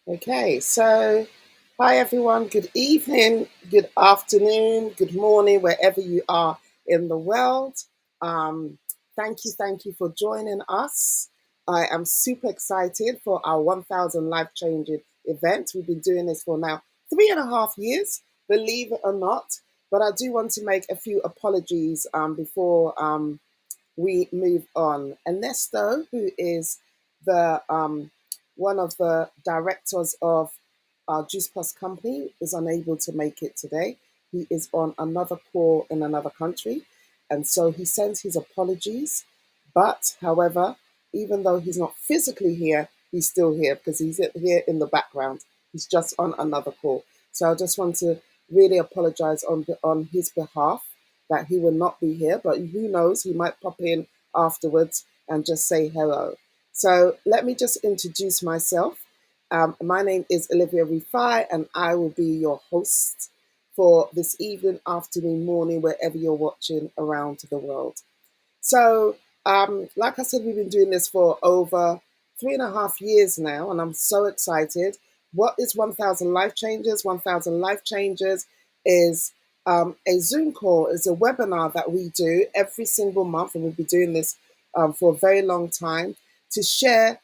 Okay, so hi everyone, good evening, good afternoon, good morning, wherever you are in the world. Um, thank you for joining us. I am super excited for our 1000 life changing event. We've been doing this for now 3.5 years, believe it or not. But I do want to make a few apologies before we move on. Ernesto, who is the one of the directors of our Juice Plus company, is unable to make it today. He is on another call in another country, and so he sends his apologies. But, however, even though he's not physically here, he's still here because he's here in the background. He's just on another call. So I just want to really apologize on his behalf that he will not be here, but who knows, he might pop in afterwards and just say hello. So let me just introduce myself. My name is Olivia Rifai, and I will be your host for this evening, afternoon, morning, wherever you're watching around the world. So, like I said, we've been doing this for over 3.5 years now, and I'm so excited. What is 1000 Life Changers? 1000 Life Changers is a Zoom call, is a webinar that we do every single month, and we'll be doing this for a very long time to share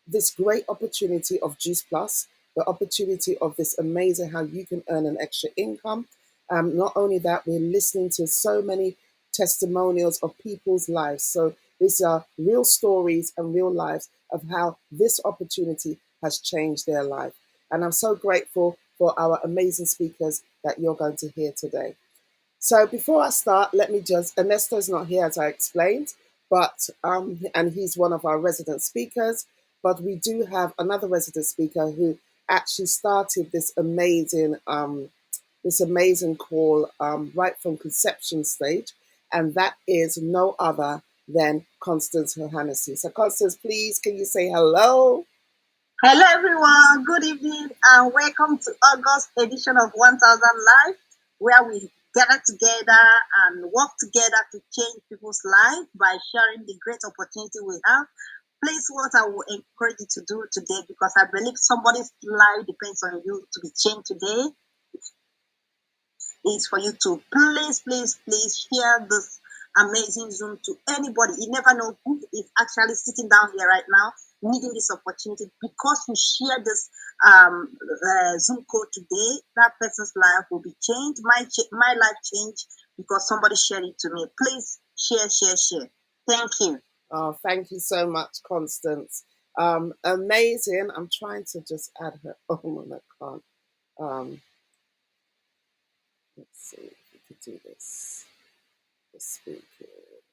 this great opportunity of Juice Plus, the opportunity of this amazing how you can earn an extra income. Not only that, we're listening to so many testimonials of people's lives. So these are real stories and real lives of how this opportunity has changed their life. And I'm so grateful for our amazing speakers that you're going to hear today. So before I start, let me just, Ernesto's not here as I explained, but and he's one of our resident speakers, but we do have another resident speaker who actually started this amazing call right from conception stage, and that is no other than Constance Johannessi. So Constance, please, can you say hello? Hello, everyone. Good evening, and welcome to August edition of 1000 Live, where we gather together and work together to change people's lives by sharing the great opportunity we have. Please, what I will encourage you to do today, because I believe somebody's life depends on you to be changed today, is for you to please share this amazing Zoom to anybody. You never know who is actually sitting down here right now needing this opportunity. Because you share this Zoom code today, that person's life will be changed. My life changed because somebody shared it to me. Please share. Thank you. Oh, thank you so much, Constance. Amazing. I'm trying to just add her. Oh, I can't. Um, let's see if we could do this. The speakers.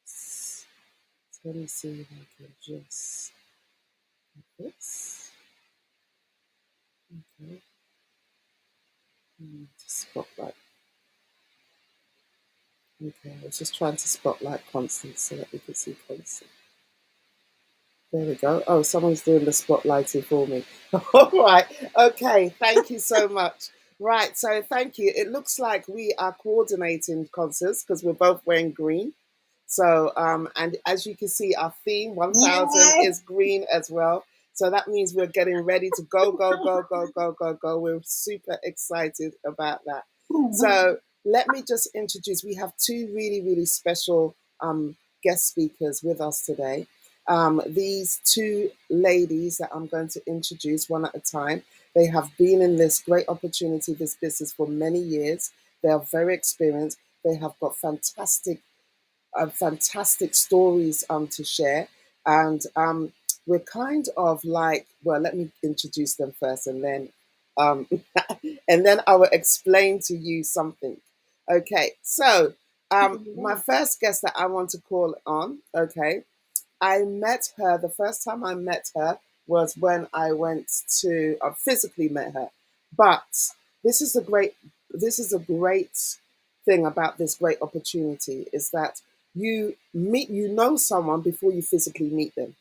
So let me see if I can just this. Okay. Spotlight. Okay, I was just trying to spotlight Constance so that we can see Constance. There we go. Oh, someone's doing the spotlighting for me. All right. Okay. Thank you so much. Right. So thank you. It looks like we are coordinating concerts because we're both wearing green. So, and as you can see, our theme 1000 Yes. is green as well. So that means we're getting ready to go. We're super excited about that. So let me just introduce, we have two really, really special guest speakers with us today. These two ladies that I'm going to introduce one at a time, they have been in this great opportunity, this business for many years. They are very experienced. They have got fantastic stories to share. And we're kind of like, well, let me introduce them first um, and then I will explain to you something. Okay, so my first guest that I want to call on, okay, I met her, the first time I met her was when I went to, I physically met her. But this is a great, this is a great thing about this great opportunity is that you know someone before you physically meet them.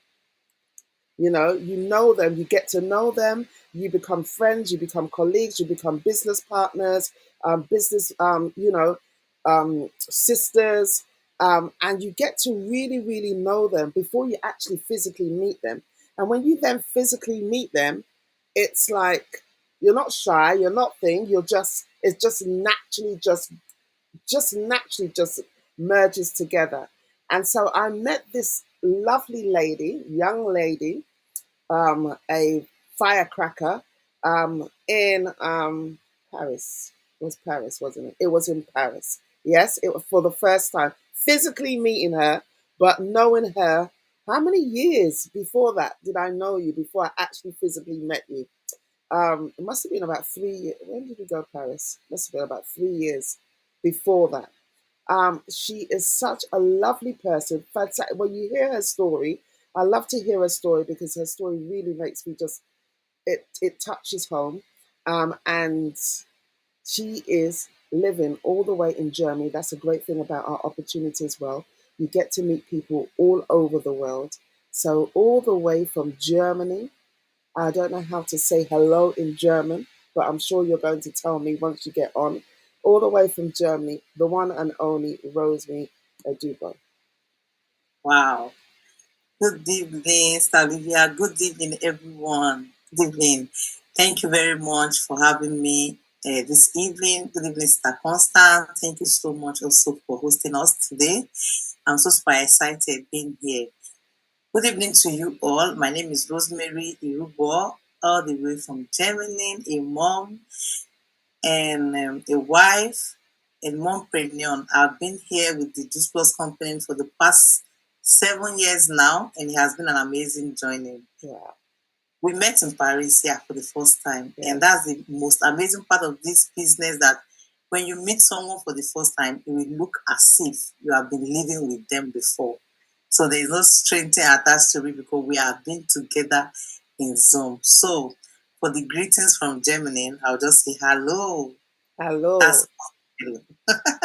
You know them, you get to know them, you become friends, you become colleagues, you become business partners, business, sisters, and you get to really, really know them before you actually physically meet them. And when you then physically meet them, it's like you're not shy, you're not thing, you're just it's just naturally just merges together. And so I met this lovely lady, young lady, a firecracker, in Paris. It was Paris, wasn't it? It was in Paris. Yes, it was for the first time. Physically meeting her, but knowing her. How many years before that did I know you before I actually physically met you? It must have been about 3 years. When did we go to Paris? Must have been about 3 years before that. She is such a lovely person. When you hear her story, I love to hear her story because her story really makes me just it touches home. And she is living all the way in Germany. That's a great thing about our opportunity as well. You get to meet people all over the world. So all the way from Germany. I don't know how to say hello in German, but I'm sure you're going to tell me once you get on. All the way from Germany, the one and only Rosemary Adubo. Wow. Good evening, Olivia. Good evening, everyone. Good evening. Thank you very much for having me this evening. Good evening, Sister Constant. Thank you so much also for hosting us today. I'm so super excited being here. Good evening to you all. My name is Rosemary Irubo, all the way from Germany, a mom and a wife and mompreneur. I've been here with the Juice Plus Company for the past 7 years now, and it has been an amazing journey. Yeah. We met in Paris here for the first time, Yeah. and that's the most amazing part of this business, that when you meet someone for the first time, it will look as if you have been living with them before. So there is no stranger attached to it because we have been together in Zoom. So for the greetings from Germany, I'll just say hello. Hello. That's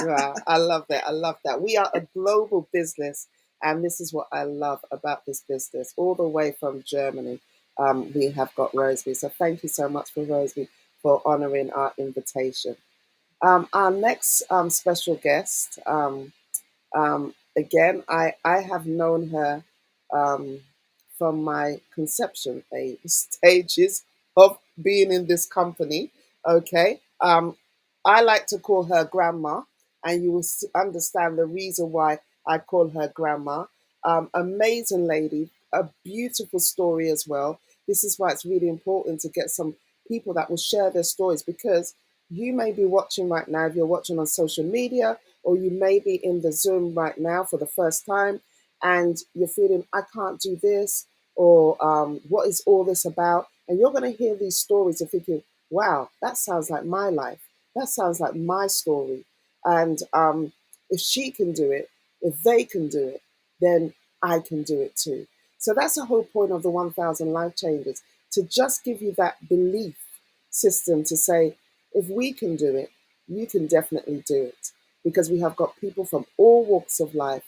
Wow, I love that. I love that. We are a global business, and this is what I love about this business. All the way from Germany, we have got Rosemary. So thank you so much for Rosemary for honouring our invitation. Our next special guest, again, I have known her um, from my conception stages of being in this company. Okay. I like to call her grandma, and you will understand the reason why I call her grandma. Amazing lady, a beautiful story as well. This is why it's really important to get some people that will share their stories, because you may be watching right now, if you're watching on social media, or you may be in the Zoom right now for the first time, and you're feeling, I can't do this, or what is all this about? And you're going to hear these stories and thinking, wow, that sounds like my life. That sounds like my story. And if she can do it, if they can do it, then I can do it too. So that's the whole point of the 1000 Life Changes, to just give you that belief system to say, if we can do it, you can definitely do it. Because we have got people from all walks of life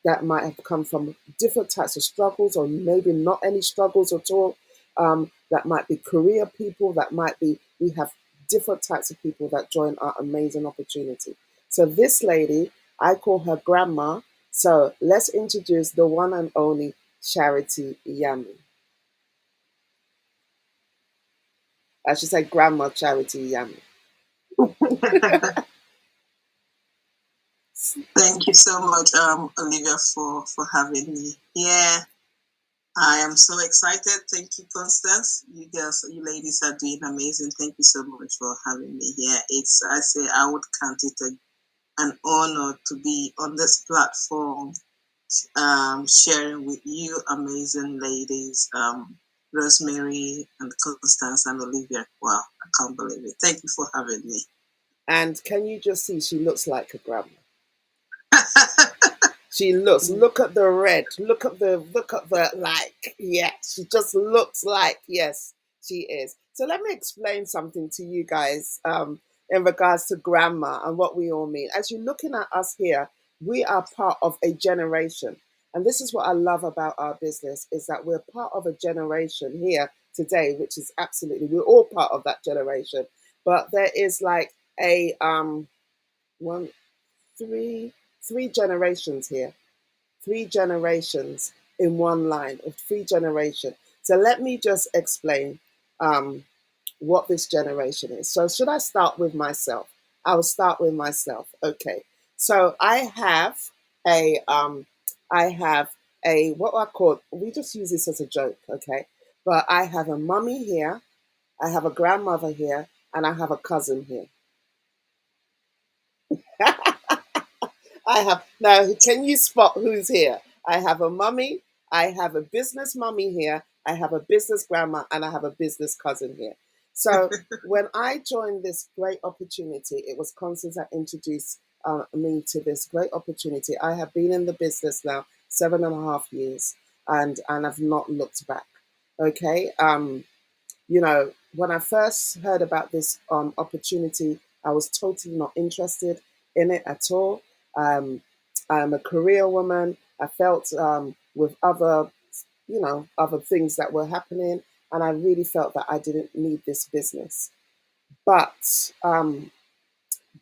that might have come from different types of struggles, or maybe not any struggles at all. That might be career people, that might be, we have different types of people that join our amazing opportunity. So this lady, I call her grandma. So let's introduce the one and only Charity Yami. I should say Grandma Charity Yami. Thank you so much, Olivia, for having me. Yeah, I am so excited. Thank you, Constance. You girls, you ladies are doing amazing. Thank you so much for having me here. It's, I say, I would count it an honor to be on this platform, sharing with you amazing ladies, Rosemary and Constance and Olivia. Wow, I can't believe it. Thank you for having me. And can you just see she looks like a grandma? She looks, look at the red, look at the, like, yes, she just looks like, yes, she is. So let me explain something to you guys in regards to grandma and what we all mean. As you're looking at us here, we are part of a generation. And this is what I love about our business, is that we're part of a generation here today, which is absolutely, we're all part of that generation. But there is like a one, three generations here, 3 generations in one line of 3 generations. So let me just explain. what this generation is. So should I start with myself? I will start with myself. Okay. So a I have a what I call, we just use this as a joke, okay? But I have a mummy here, I have a grandmother here, and I have a cousin here. I have now. Can you spot who's here? I have a mummy. I have a business mummy here. I have a business grandma, and I have a business cousin here. So when I joined this great opportunity, it was Constance that introduced me to this great opportunity. I have been in the business now 7.5 years, and I've not looked back. Okay. When I first heard about this opportunity, I was totally not interested in it at all. Um, I'm a career woman. I felt with other things that were happening, and I really felt that I didn't need this business. But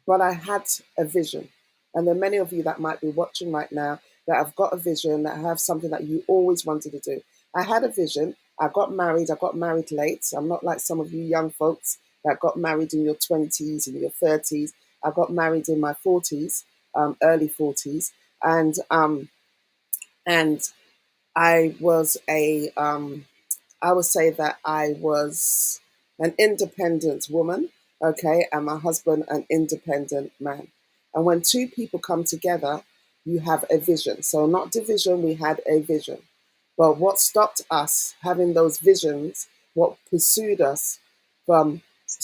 but I had a vision. And there are many of you that might be watching right now that have got a vision, that have something that you always wanted to do. I had a vision. I got married. I got married late. So I'm not like some of you young folks that got married in your 20s and your 30s. I got married in my 40s, early 40s. And I was I would say that I was an independent woman, okay, and my husband an independent man. And when two people come together, you have a vision. So not division, we had a vision. But what stopped us having those visions, from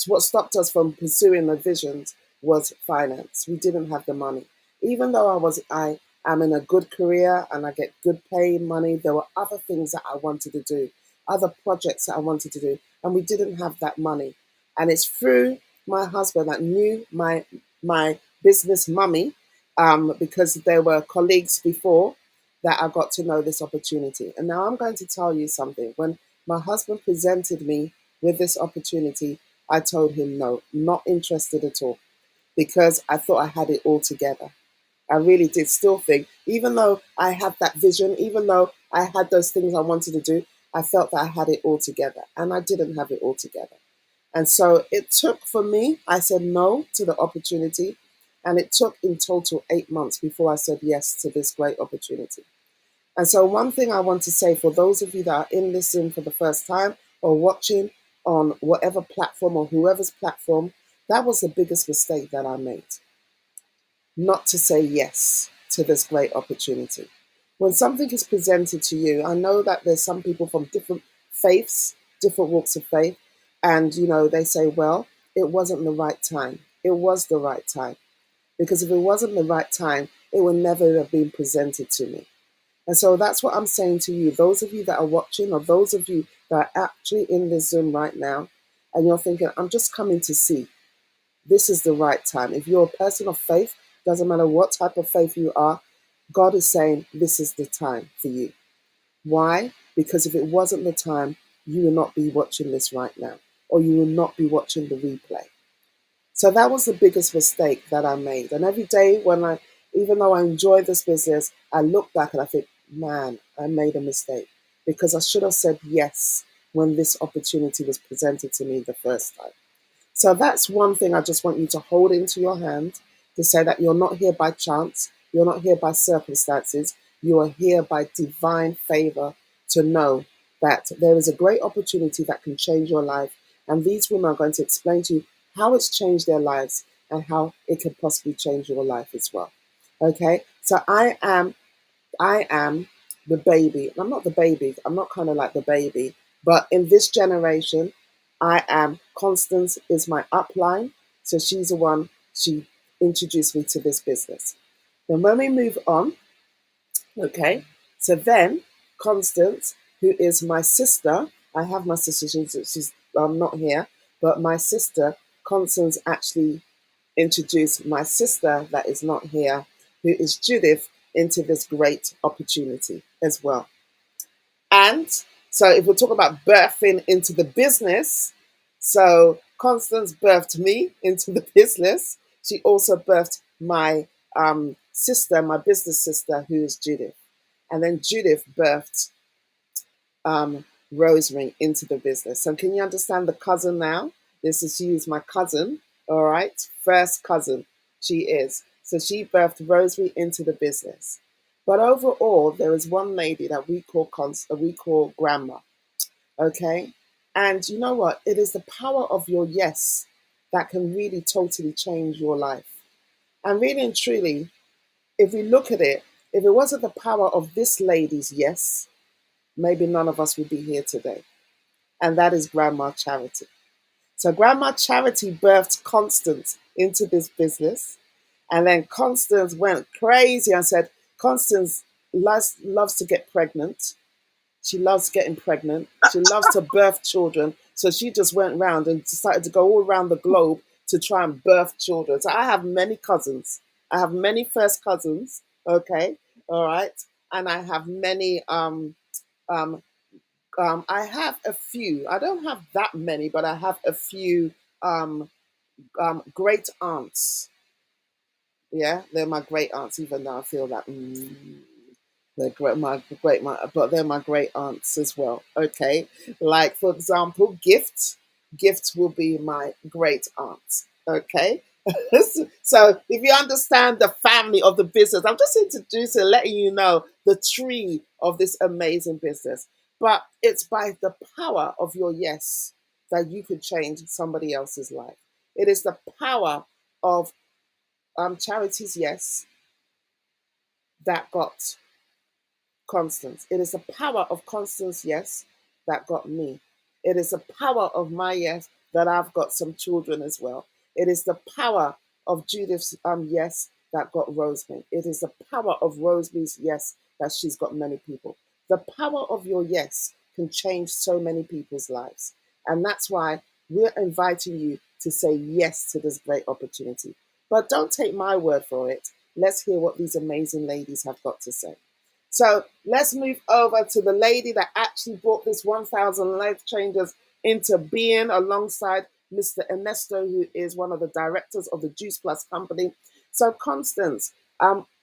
what stopped us from pursuing the visions was finance. We didn't have the money. Even though I am in a good career and I get good pay money, there were other things that I wanted to do, other projects that I wanted to do, and we didn't have that money. And it's through my husband that knew my business mummy, because there were colleagues before that I got to know this opportunity. And now I'm going to tell you something. When my husband presented me with this opportunity, I told him no, not interested at all, because I thought I had it all together. I really did still think, even though I had that vision, even though I had those things I wanted to do, I felt that I had it all together, and I didn't have it all together. And so it took for me, I said no to the opportunity, and it took in total 8 months before I said yes to this great opportunity. And so, one thing I want to say for those of you that are in this Zoom for the first time or watching on whatever platform or whoever's platform, that was the biggest mistake that I made, not to say yes to this great opportunity. When something is presented to you, I know that there's some people from different faiths, different walks of faith, and they say, well, it wasn't the right time. It was the right time. Because if it wasn't the right time, it would never have been presented to me. And so that's what I'm saying to you, those of you that are watching, or those of you that are actually in this Zoom right now, and you're thinking, I'm just coming to see. This is the right time. If you're a person of faith, doesn't matter what type of faith you are, God is saying this is the time for you. Why? Because if it wasn't the time, you will not be watching this right now, or you will not be watching the replay. So that was the biggest mistake that I made. And every day even though I enjoy this business, I look back and I think, man, I made a mistake, because I should have said yes when this opportunity was presented to me the first time. So that's one thing I just want you to hold into your hand, to say that you're not here by chance, you're not here by circumstances, you are here by divine favor, to know that there is a great opportunity that can change your life. And these women are going to explain to you how it's changed their lives and how it can possibly change your life as well. Okay, so I am the baby. I'm not the baby. I'm not kind of like the baby. But in this generation, I am Constance is my upline. So she's the one, she introduced me to this business. Then when we move on, okay, so then Constance, who is my sister, I have my sister, she's not here, but my sister, Constance, actually introduced my sister that is not here, who is Judith, into this great opportunity as well. And so if we're talking about birthing into the business, so Constance birthed me into the business. She also birthed my sister, my business sister, who is Judith. And then Judith birthed Rosemary into the business. So can you understand the cousin now? This is, she is my cousin, all right? First cousin, she is. So she birthed Rosemary into the business. But overall, there is one lady that we call grandma, okay? And you know what? It is the power of your yes that can really totally change your life. And really and truly, if we look at it, if it wasn't the power of this lady's yes, maybe none of us would be here today. And that is Grandma Charity. So Grandma Charity birthed Constance into this business. And then Constance went crazy and said, Constance loves to get pregnant. She loves getting pregnant. She loves to birth children. So she just went around and decided to go all around the globe to try and birth children. So I have many cousins. I have many first cousins. Okay. All right. And I have many um, I have a few. I don't have that many, but I have a few um, great aunts. Yeah, they're my great aunts, even though I feel that they're but they're my great aunts as well. Okay, like for example, Gift. Gift will be my great aunt. Okay. So if you understand the family of the business, I'm just introducing, letting you know the tree of this amazing business. But it's by the power of your yes that you could change somebody else's life. It is the power of Charity's yes that got Constance. It is the power of Constance yes that got me. It is the power of my yes that I've got some children as well. It is the power of Judith's yes that got Rosemary. It is the power of Rosemary's yes that she's got many people. The power of your yes can change so many people's lives. And that's why we're inviting you to say yes to this great opportunity. But don't take my word for it. Let's hear what these amazing ladies have got to say. So let's move over to the lady that actually brought this 1,000 Life Changers into being alongside Mr. Ernesto, who is one of the directors of the Juice Plus company. So Constance,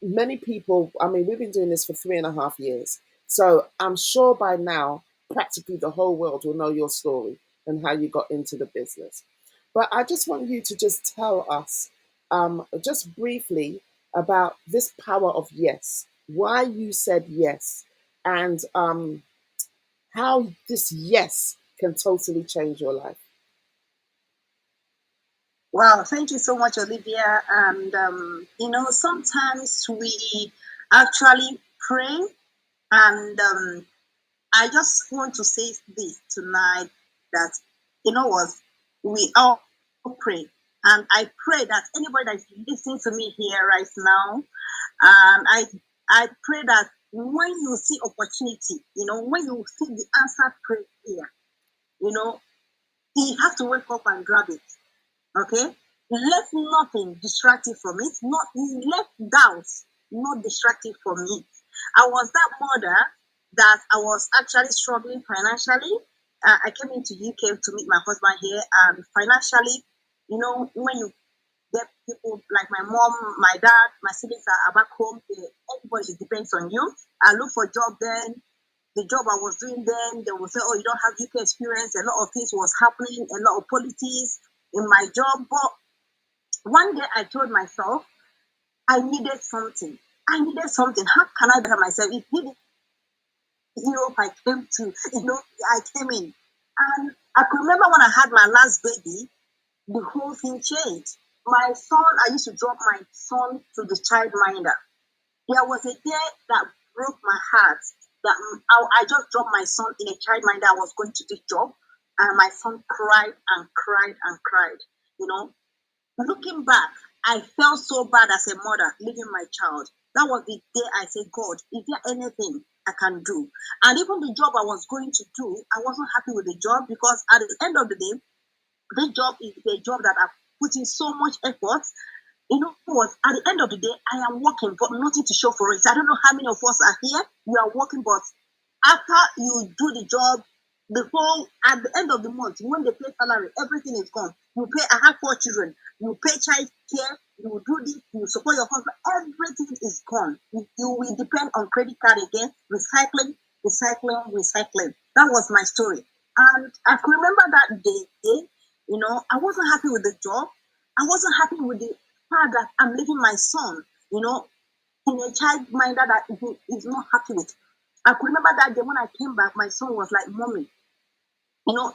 many people, I mean, we've been doing this for 3.5 years. So I'm sure by now, practically the whole world will know your story and how you got into the business. But I just want you to just tell us, just briefly, about this power of yes, why you said yes, and how this yes can totally change your life. Wow, thank you so much, Olivia. And sometimes we actually pray, and I just want to say this tonight, that what, we all pray, and I pray that anybody that is listening to me here right now, and I pray that when you see opportunity, when you see the answered prayer, you have to wake up and grab it. Okay? Let nothing distract you from it. Not let doubts not distract you from it. I was that mother that I was actually struggling financially. I came into UK to meet my husband here, and financially, when you get people like my mom, my dad, my siblings are back home, everybody depends on you. I look for a job then. The job I was doing then, they will say, oh, you don't have UK experience. A lot of things was happening, a lot of politics in my job. But one day I told myself I needed something. I needed something. How can I better myself? If this Europe I came to, I came in. And I could remember when I had my last baby, the whole thing changed. My son, I used to drop my son to the childminder. There was a day that broke my heart, that I just dropped my son in a childminder. I was going to this job, and my son cried and cried and cried. Looking back, I felt so bad as a mother leaving my child. That was the day I said, God, is there anything I can do? And even the job I was going to do, I wasn't happy with the job, because at the end of the day, this job is a job that I've put in so much effort. What? At the end of the day, I am working, but nothing to show for it. I don't know how many of us are here. You are working, but after you do the job, at the end of the month, when they pay salary, everything is gone. You pay. I have 4 children. You pay child care. You do this. You support your husband. Everything is gone. You will depend on credit card again, recycling. recycling. That was my story. And I can remember that day, I wasn't happy with the job. I wasn't happy with the fact that I'm leaving my son, in a child minder that he is not happy with. I could remember that day when I came back, my son was like, Mommy,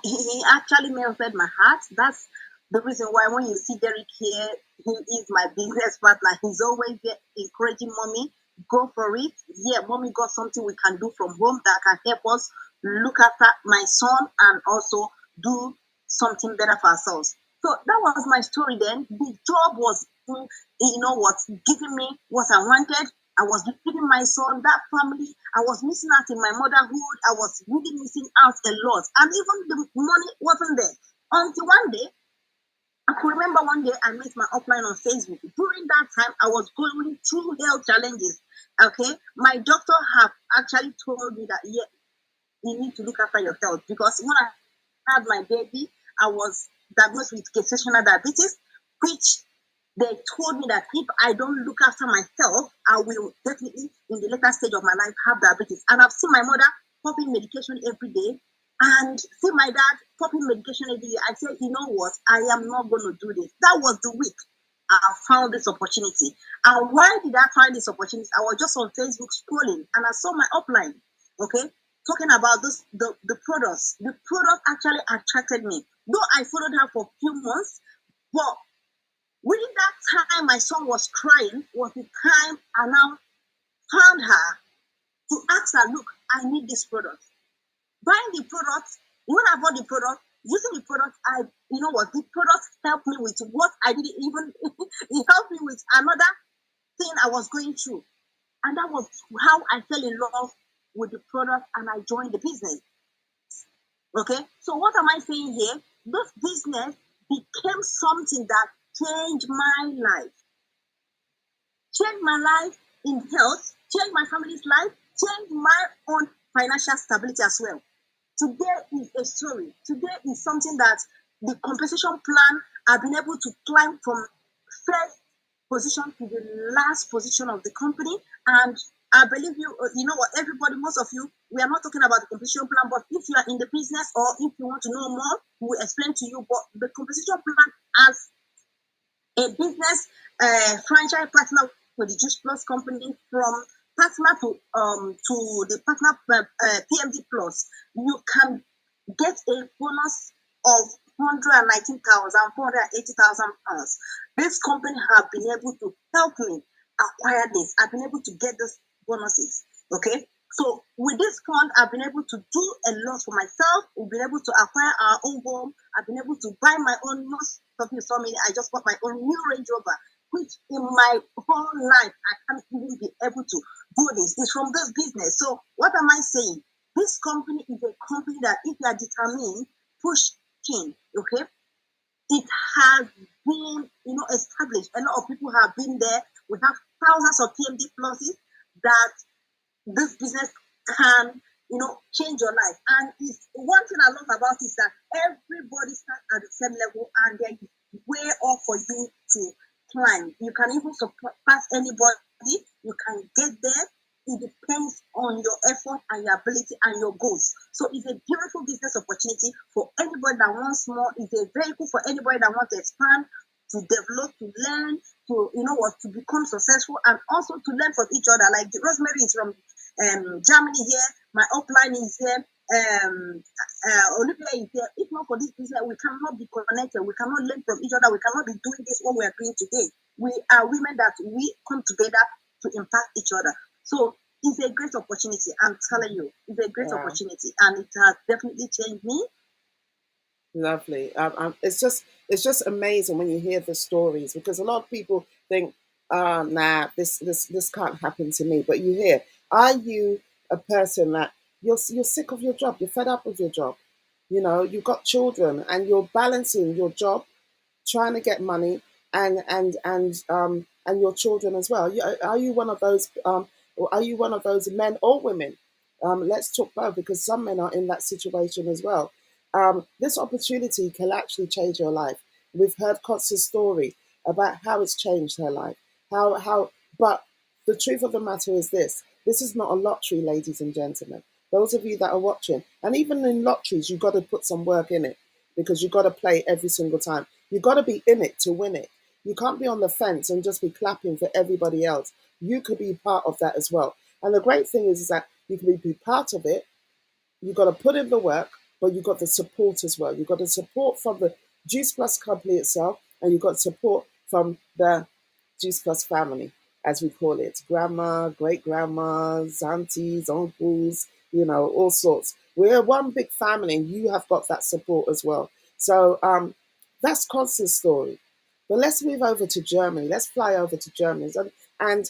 he actually melted my heart. That's the reason why when you see Derek here, he is my business partner. He's always there encouraging Mommy, go for it. Yeah, Mommy got something we can do from home that can help us look after my son and also do something better for ourselves. So that was my story then. The job was, what, giving me what I wanted. I was giving my son that family. I was missing out in my motherhood. I was really missing out a lot. And even the money wasn't there. Until one day, I could remember one day I met my upline on Facebook. During that time, I was going through health challenges. Okay. My doctor have actually told me that, yeah, you need to look after your health, because when I had my baby, I was diagnosed with gestational diabetes, which they told me that if I don't look after my health, I will definitely, in the later stage of my life, have diabetes. And I've seen my mother popping medication every day, and see my dad popping medication every day. I said, you know what? I am not going to do this. That was the week I found this opportunity. And why did I find this opportunity? I was just on Facebook scrolling, and I saw my upline. Okay, talking about the products. The product actually attracted me. Though I followed her for a few months, but within that time my son was crying was the time I now found her to ask her, look, I need this product. Buying the product, when I bought the product, using the product, the product helped me with what I didn't even, it helped me with another thing I was going through. And that was how I fell in love with the product and I joined the business. Okay, so what am I saying here? This business became something that changed my life, changed my life in health, changed my family's life, changed my own financial stability as well. Today is a story. Today is something that the compensation plan, I've been able to climb from first position to the last position of the company. And I believe you know what, everybody, most of you, we are not talking about the compensation plan, but if you are in the business or if you want to know more, we will explain to you. But the compensation plan as a business franchise partner with the Juice Plus company, from partner to the partner PMD Plus, you can get a bonus of 119,000, 480,000 pounds. This company have been able to help me acquire this. I've been able to get these bonuses. Okay. So with this fund, I've been able to do a lot for myself. We've been able to acquire our own home. I've been able to buy my own. Most of you saw me. I just bought my own new Range Rover, which in my whole life I can't even be able to do this. It's from this business. So what am I saying? This company is a company that if you are determined, pushing, okay, it has been, established. A lot of people have been there. We have thousands of PMD pluses that this business can, change your life. And it's one thing I love about it is that everybody starts at the same level and there is way up for you to climb. You can even surpass anybody. You can get there. It depends on your effort and your ability and your goals. So it's a beautiful business opportunity for anybody that wants more. It's a vehicle for anybody that wants to expand, to develop, to learn, to become successful, and also to learn from each other. Like Rosemary is from Germany here, my upline is here, Olivia is here. If not for this business, we cannot be connected. We cannot learn from each other. We cannot be doing this what we are doing today. We are women that we come together to impact each other. So it's a great opportunity. I'm telling you, it's a great opportunity, and it has definitely changed me. Lovely. It's just amazing when you hear the stories, because a lot of people think, nah, this can't happen to me. But you hear, are you a person that you're sick of your job, you're fed up with your job, you've got children and you're balancing your job, trying to get money, and your children as well. Are you one of those? Or are you one of those men or women? Let's talk both, because some men are in that situation as well. This opportunity can actually change your life. We've heard Kotsa's story about how it's changed her life. But the truth of the matter is this: this is not a lottery, ladies and gentlemen. those of you that are watching, and even in lotteries, you've got to put some work in it because you've got to play every single time. You've got to be in it to win it. You can't be on the fence and just be clapping for everybody else. You could be part of that as well. And the great thing is that you can be part of it. You've got to put in the work, but you've got the support as well. You've got the support from the Juice Plus company itself, and you've got support from the Juice Plus family, as we call it. Grandma, great grandmas, aunties, uncles, all sorts. We're one big family, and you have got that support as well. So that's Constance's story. But let's move over to Germany. Let's fly over to Germany. And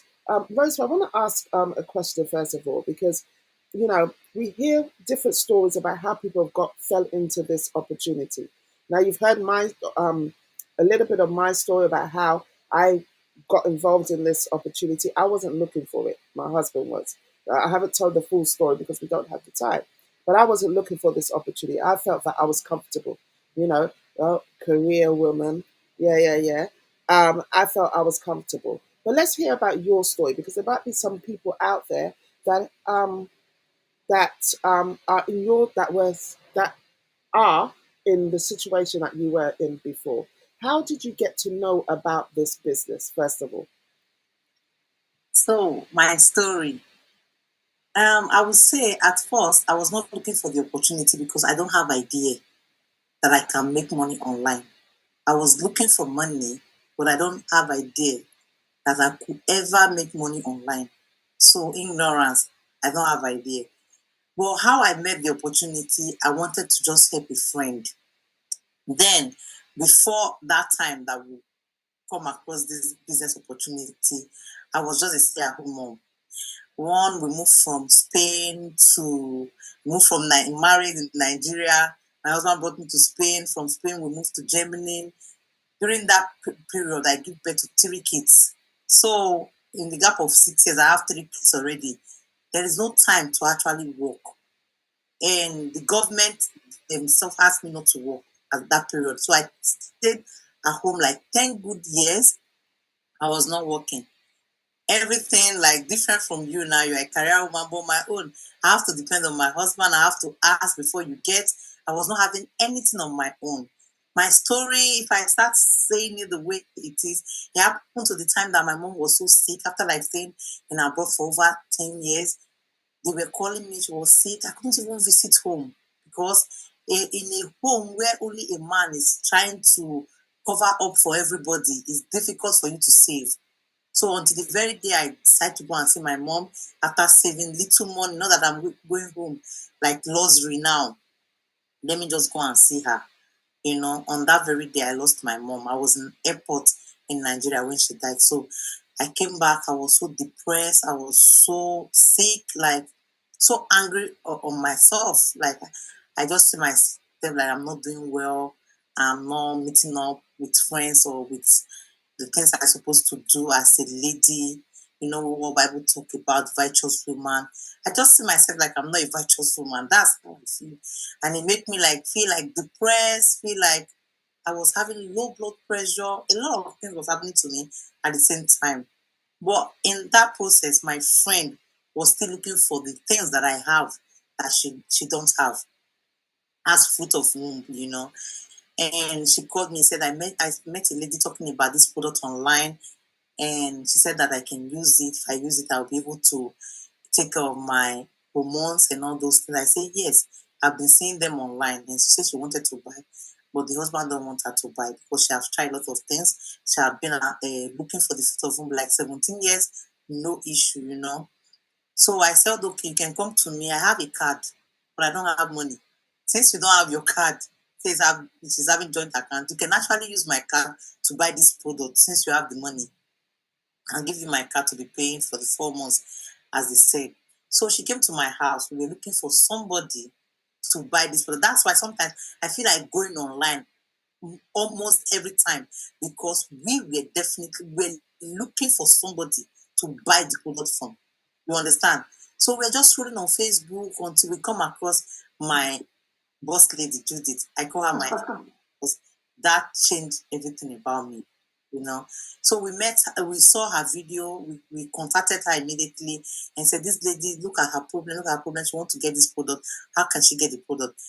Rose, I want to ask a question first of all, because we hear different stories about how people have fell into this opportunity. Now you've heard my a little bit of my story about how I got involved in this opportunity. I wasn't looking for it. My husband was. I haven't told the full story because we don't have the time. But I wasn't looking for this opportunity. I felt that I was comfortable. Career woman. Yeah, yeah, yeah. I felt I was comfortable. But let's hear about your story because there might be some people out there that are in your that are in the situation that you were in before. How did you get to know about this business, first of all? So my story. I would say at first I was not looking for the opportunity because I don't have idea that I can make money online. I was looking for money, but I don't have idea that I could ever make money online. So ignorance, I don't have idea. But how I met the opportunity, I wanted to just help a friend. Then, before that time that we come across this business opportunity, I was just a stay-at-home mom. One, we moved from Spain to moved from married in Nigeria. My husband brought me to Spain. From Spain, we moved to Germany. During that period, I gave birth to 3 kids. So in the gap of 6 years, I have 3 kids already. There is no time to actually work. And the government themselves asked me not to work at that period. So I stayed at home like 10 good years. I was not working. Everything like different from you now. You're a career woman, but my own. I have to depend on my husband. I have to ask before you get. I was not having anything on my own. My story, if I start saying it the way it is, it happened to the time that my mom was so sick after like staying in abroad for over 10 years. They were calling me, she was sick. I couldn't even visit home because in a home where only a man is trying to cover up for everybody, it's difficult for you to save. So until the very day I decided to go and see my mom after saving little money, not that I'm going home like luxury now. Let me just go and see her. On that very day I lost my mom. I was in airport in Nigeria when she died. So I came back, I was so depressed, I was so sick, like so angry on myself. Like I just see myself like I'm not doing well, I'm not meeting up with friends or with the things I'm supposed to do as a lady. What Bible talk about virtuous woman. I just see myself like I'm not a virtuous woman. That's how I feel. And it made me like feel like depressed, feel like I was having low blood pressure. A lot of things was happening to me at the same time. But in that process, my friend was still looking for the things that I have that she don't have as fruit of womb. And she called me and said I met a lady talking about this product online, and she said that I can use it. If I use it, I'll be able to take care of my hormones and all those things. I say yes. I've been seeing them online, and she said she wanted to buy, but the husband don't want her to buy because she has tried a lot of things. She have been looking for the fruit of womb like 17 years, no issue. So I said, okay, you can come to me. I have a card, but I don't have money. Since you don't have your card, she's having joint account, you can actually use my card to buy this product since you have the money. I'll give you my card to be paying for the 4 months, as they said. So she came to my house. We were looking for somebody to buy this product. That's why sometimes I feel like going online almost every time because we were definitely looking for somebody to buy the product from. You understand? So we're just scrolling on Facebook until we come across my boss lady Judith. I call her my boss. That changed everything about me. you know. So we met, we saw her video, we contacted her immediately and said, this lady, look at her problem, she wants to get this product. How can she get the product?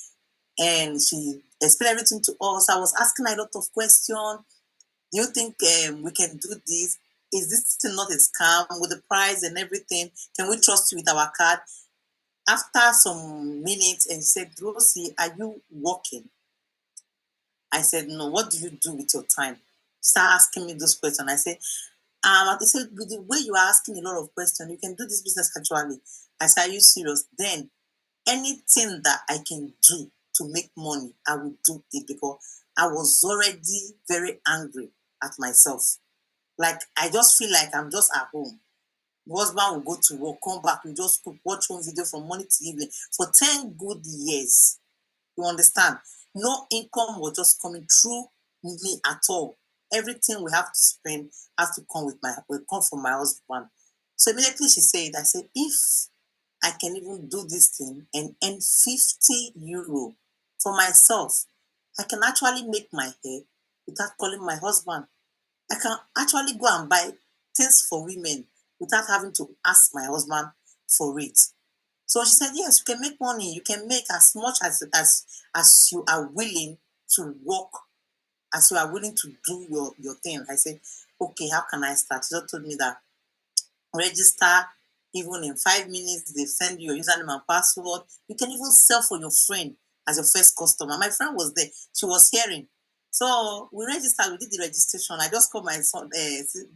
And she explained everything to us. I was asking her a lot of questions. Do you think we can do this? Is this thing not a scam with the price and everything? Can we trust you with our card? After some minutes, and she said, Rosie, are you working? I said, no. What do you do with your time? Start asking me those questions. I said, they said, with the way you are asking a lot of questions, you can do this business actually. I said, are you serious? Then anything that I can do to make money, I will do it, because I was already very angry at myself. Like, I just feel like I'm just at home. Husband will go to work, come back, we just cook, watch one video from morning to evening for 10 good years. You understand? No income was just coming through me at all. Everything we have to spend has to come will come from my husband. So immediately she said, I said, if I can even do this thing and earn 50 euro for myself, I can actually make my hair without calling my husband. I can actually go and buy things for women without having to ask my husband for it. So she said, yes, you can make money. You can make as much as you are willing to work, as you are willing to do your thing. I said, okay, how can I start? She just told me that register, even in 5 minutes, they send you your username and password. You can even sell for your friend as your first customer. My friend was there. She was hearing. So we registered, we did the registration. I just called my son,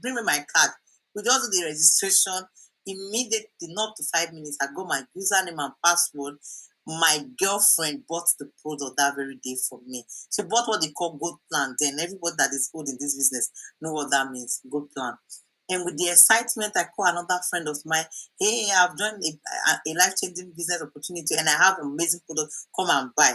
bring me my card. We just did the registration. Immediately, not to 5 minutes, I got my username and password. My girlfriend bought the product that very day for me. She bought what they call gold plan. Then everybody that is good in this business know what that means, gold plan. And with the excitement, I call another friend of mine. Hey, I've done a life-changing business opportunity and I have an amazing product. Come and buy,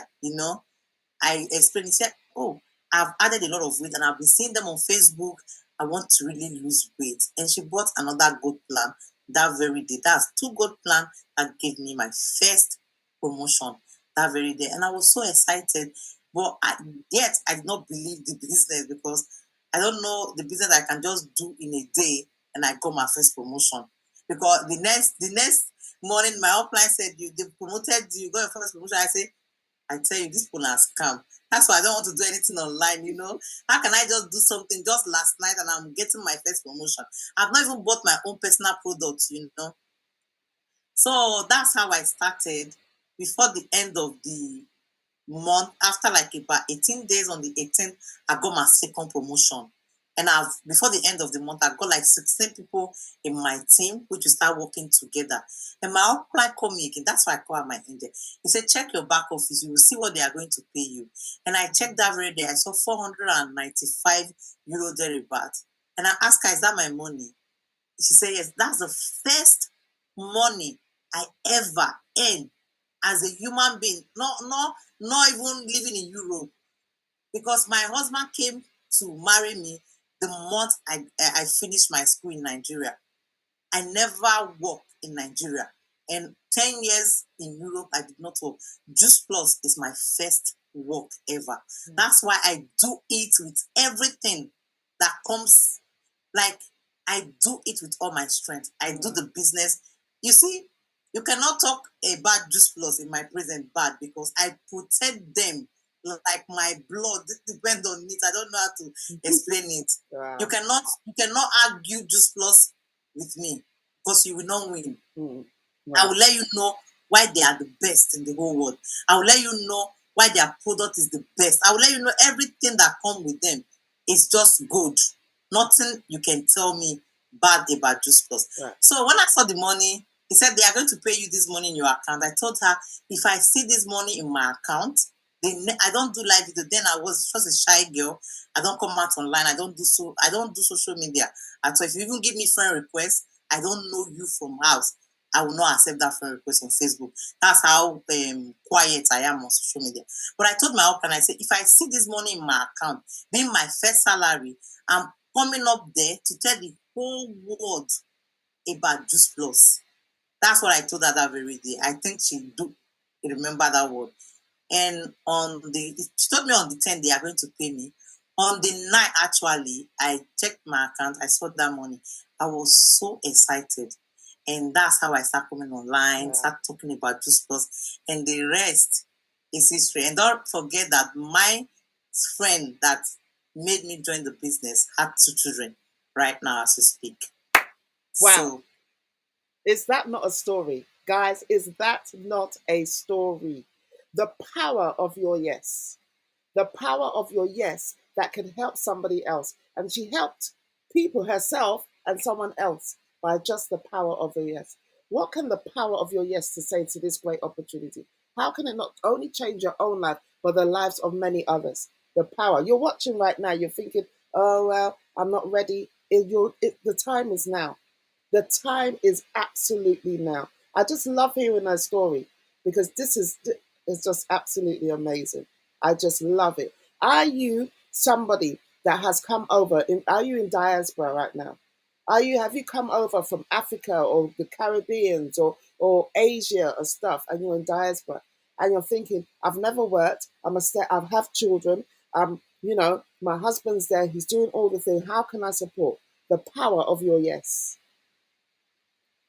I explained, he said, oh, I've added a lot of weight and I've been seeing them on Facebook. I want to really lose weight. And she bought another gold plan that very day. That's two gold plan that gave me my first promotion that very day. And I was so excited. But yet I did not believe the business, because I don't know the business I can just do in a day and I got my first promotion. Because the next morning my upline said, they promoted you, got your first promotion. I said, I tell you, this people are scam. That's why I don't want to do anything online. How can I just do something just last night and I'm getting my first promotion? I've not even bought my own personal product. So that's how I started. Before the end of the month, after like about 18 days, on the 18th, I got my second promotion. And before the end of the month, I got like 16 people in my team, which we start working together. And my upline called me again. That's why I call her my angel. He said, check your back office. You will see what they are going to pay you. And I checked that very day. I saw 495 euro thereabout. And I asked her, is that my money? She said, yes, that's the first money I ever earned as a human being. Not even living in Europe. Because my husband came to marry me the month I finished my school in Nigeria. I never worked in Nigeria. And 10 years in Europe, I did not work. Juice Plus is my first work ever. That's why I do it with everything that comes. Like, I do it with all my strength. I do the business. You see, you cannot talk about Juice Plus in my present bad, because I protect them like my blood. It depends on it. I don't know how to explain it. Wow. You cannot argue Juice Plus with me, because you will not win. Mm. I will let you know why they are the best in the whole world. I will let you know why their product is the best. I will let you know everything that comes with them is just good. Nothing you can tell me bad about Juice Plus. Right. So when I saw the money, he said they are going to pay you this money in your account. I told her, if I see this money in my account, I don't do live video. Then I was just a shy girl. I don't come out online. I don't do social media. And so if you even give me friend requests, I don't know you from house, I will not accept that friend request on Facebook. That's how quiet I am on social media. But I told my husband, I said, if I see this money in my account, being my first salary, I'm coming up there to tell the whole world about Juice Plus. That's what I told her that very day. I think she do remember that word. And she told me on the 10th they are going to pay me. On the night, actually, I checked my account. I saw that money. I was so excited. And that's how I started coming online, start talking about Juice Plus. And the rest is history. And don't forget that my friend that made me join the business had 2 children right now as we speak. Wow. So, Is that not a story? Guys, is that not a story? The power of your yes. The power of your yes that can help somebody else. And she helped people herself and someone else by just the power of the yes. What can the power of your yes to say to this great opportunity? How can it not only change your own life, but the lives of many others? The power. You're watching right now, you're thinking, oh, well, I'm not ready. The time is now. The time is absolutely now. I just love hearing her story because is just absolutely amazing. I just love it. Are you somebody that has come over? Are you in diaspora right now? Have you come over from Africa or the Caribbeans or Asia or stuff, and you're in diaspora and you're thinking, I've never worked. I have children. My husband's there. He's doing all the things. How can I support? The power of your yes.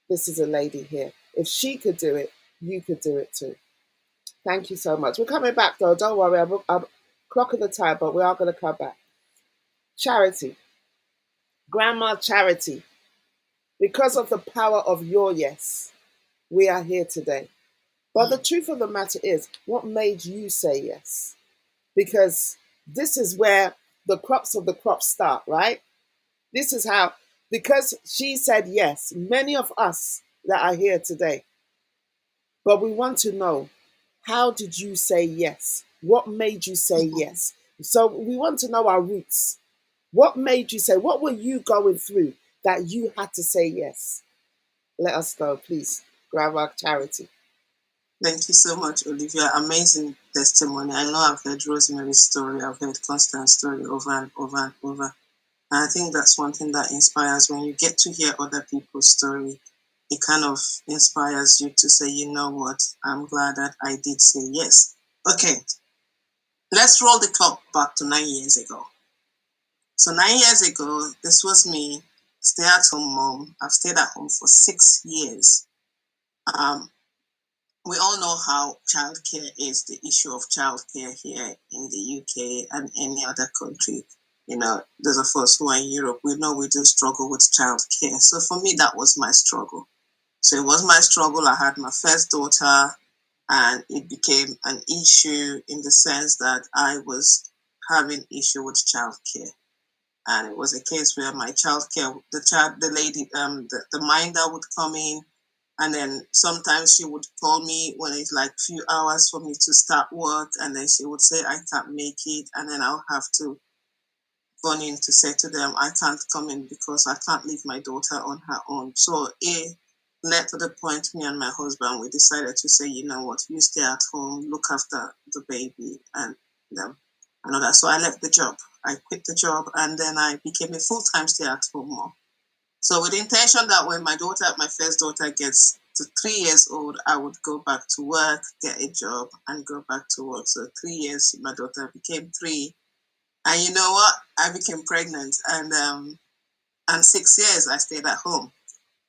This is a lady here. If she could do it, you could do it too. Thank you so much. We're coming back though. Don't worry. I'm clocking the time, but we are going to come back. Charity. Grandma Charity. Because of the power of your yes, we are here today. But the truth of the matter is, what made you say yes? Because this is where the crops of the crops start, right? This is how, because she said yes, many of us that are here today. But we want to know, how did you say yes? What made you say yes? So we want to know our roots. What made you say, what were you going through that you had to say yes? Let us know, please. Grandma Charity. Thank you so much, Olivia. Amazing testimony. I know I've heard Rosemary's story, I've heard Constance's story over and over and over. And I think that's one thing that inspires when you get to hear other people's story. It kind of inspires you to say, you know what, I'm glad that I did say yes. Okay, let's roll the clock back to 9 years ago. So 9 years ago, this was me, stay-at-home mom. I've stayed at home for 6 years. We all know how childcare is, the issue of childcare here in the UK and any other country. Those of us who are in Europe, we know we do struggle with childcare. So for me, that was my struggle. So it was my struggle. I had my first daughter, and it became an issue in the sense that I was having issue with childcare. And it was a case where my childcare, the lady, the minder would come in, and then sometimes she would call me when it's like few hours for me to start work, and then she would say I can't make it, and then I'll have to go in to say to them I can't come in because I can't leave my daughter on her own. So it led to the point me and my husband, we decided to say, you know what, you stay at home, look after the baby and them and all that. So I left the job. I quit the job, and then I became a full-time stay-at-home mom. So with the intention that when my first daughter gets to 3 years old, I would go back to work, get a job, and go back to work. So 3 years, my daughter became 3. And you know what? I became pregnant, and 6 years I stayed at home.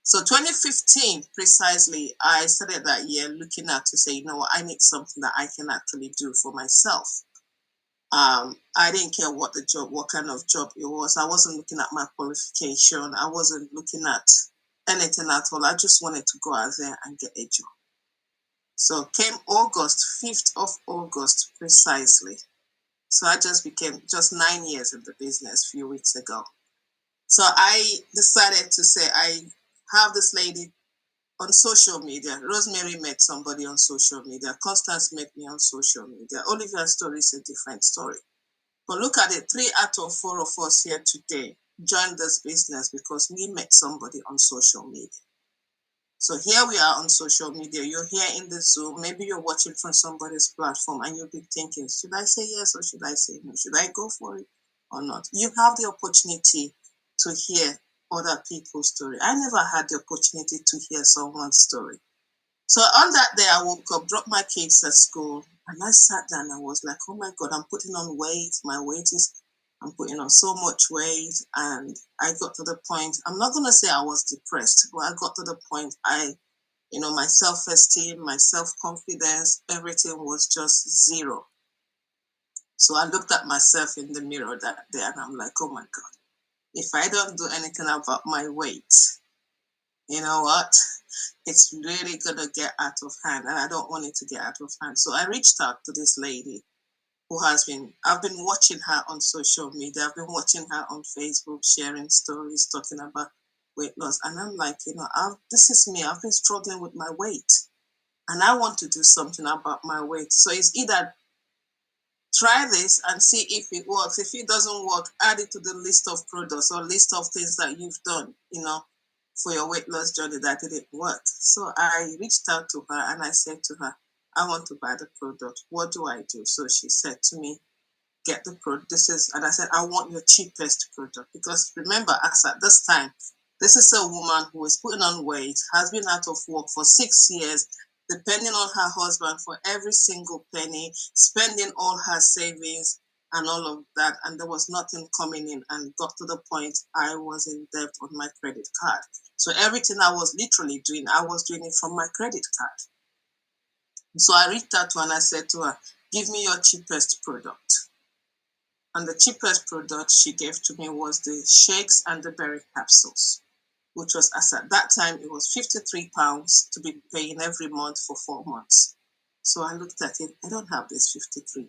So 2015, precisely, I started that year looking at to say, you know what, I need something that I can actually do for myself. I didn't care what kind of job it was. I wasn't looking at my qualification. I wasn't looking at anything at all. I just wanted to go out there and get a job. So came August, 5th of August, precisely. So I just became just 9 years in the business a few weeks ago. So I decided to say, I have this lady on social media. Rosemary met somebody on social media. Constance met me on social media. Olivia's story is a different story. But look at it, 3 out of 4 of us here today joined this business because we met somebody on social media. So here we are on social media. You're here in the Zoom. Maybe you're watching from somebody's platform and you'll be thinking, should I say yes or should I say no? Should I go for it or not? You have the opportunity to hear other people's story. I never had the opportunity to hear someone's story. So on that day, I woke up, dropped my kids at school, and I sat down and I was like, oh my God, I'm putting on weight. My weight is I'm putting on so much weight, and I got to the point, I'm not going to say I was depressed, but I got to the point my self-esteem, my self-confidence, everything was just zero. So I looked at myself in the mirror that day and I'm like, oh my God, if I don't do anything about my weight, you know what? It's really going to get out of hand, and I don't want it to get out of hand. So I reached out to this lady I've been watching her on social media. I've been watching her on Facebook, sharing stories, talking about weight loss. And I'm like, this is me. I've been struggling with my weight and I want to do something about my weight. So it's either try this and see if it works. If it doesn't work, add it to the list of products or list of things that you've done, for your weight loss journey that didn't work. So I reached out to her and I said to her, I want to buy the product. What do I do? So she said to me, get the product. And I said, I want your cheapest product. Because remember, as at this time, this is a woman who is putting on weight, has been out of work for 6 years, depending on her husband for every single penny, spending all her savings and all of that. And there was nothing coming in, and got to the point I was in debt on my credit card. So everything I was literally doing, I was doing it from my credit card. So I reached out to her and I said to her, give me your cheapest product. And the cheapest product she gave to me was the shakes and the berry capsules, which was, as at that time, it was £53 to be paying every month for 4 months. So I looked at it, I don't have this £53.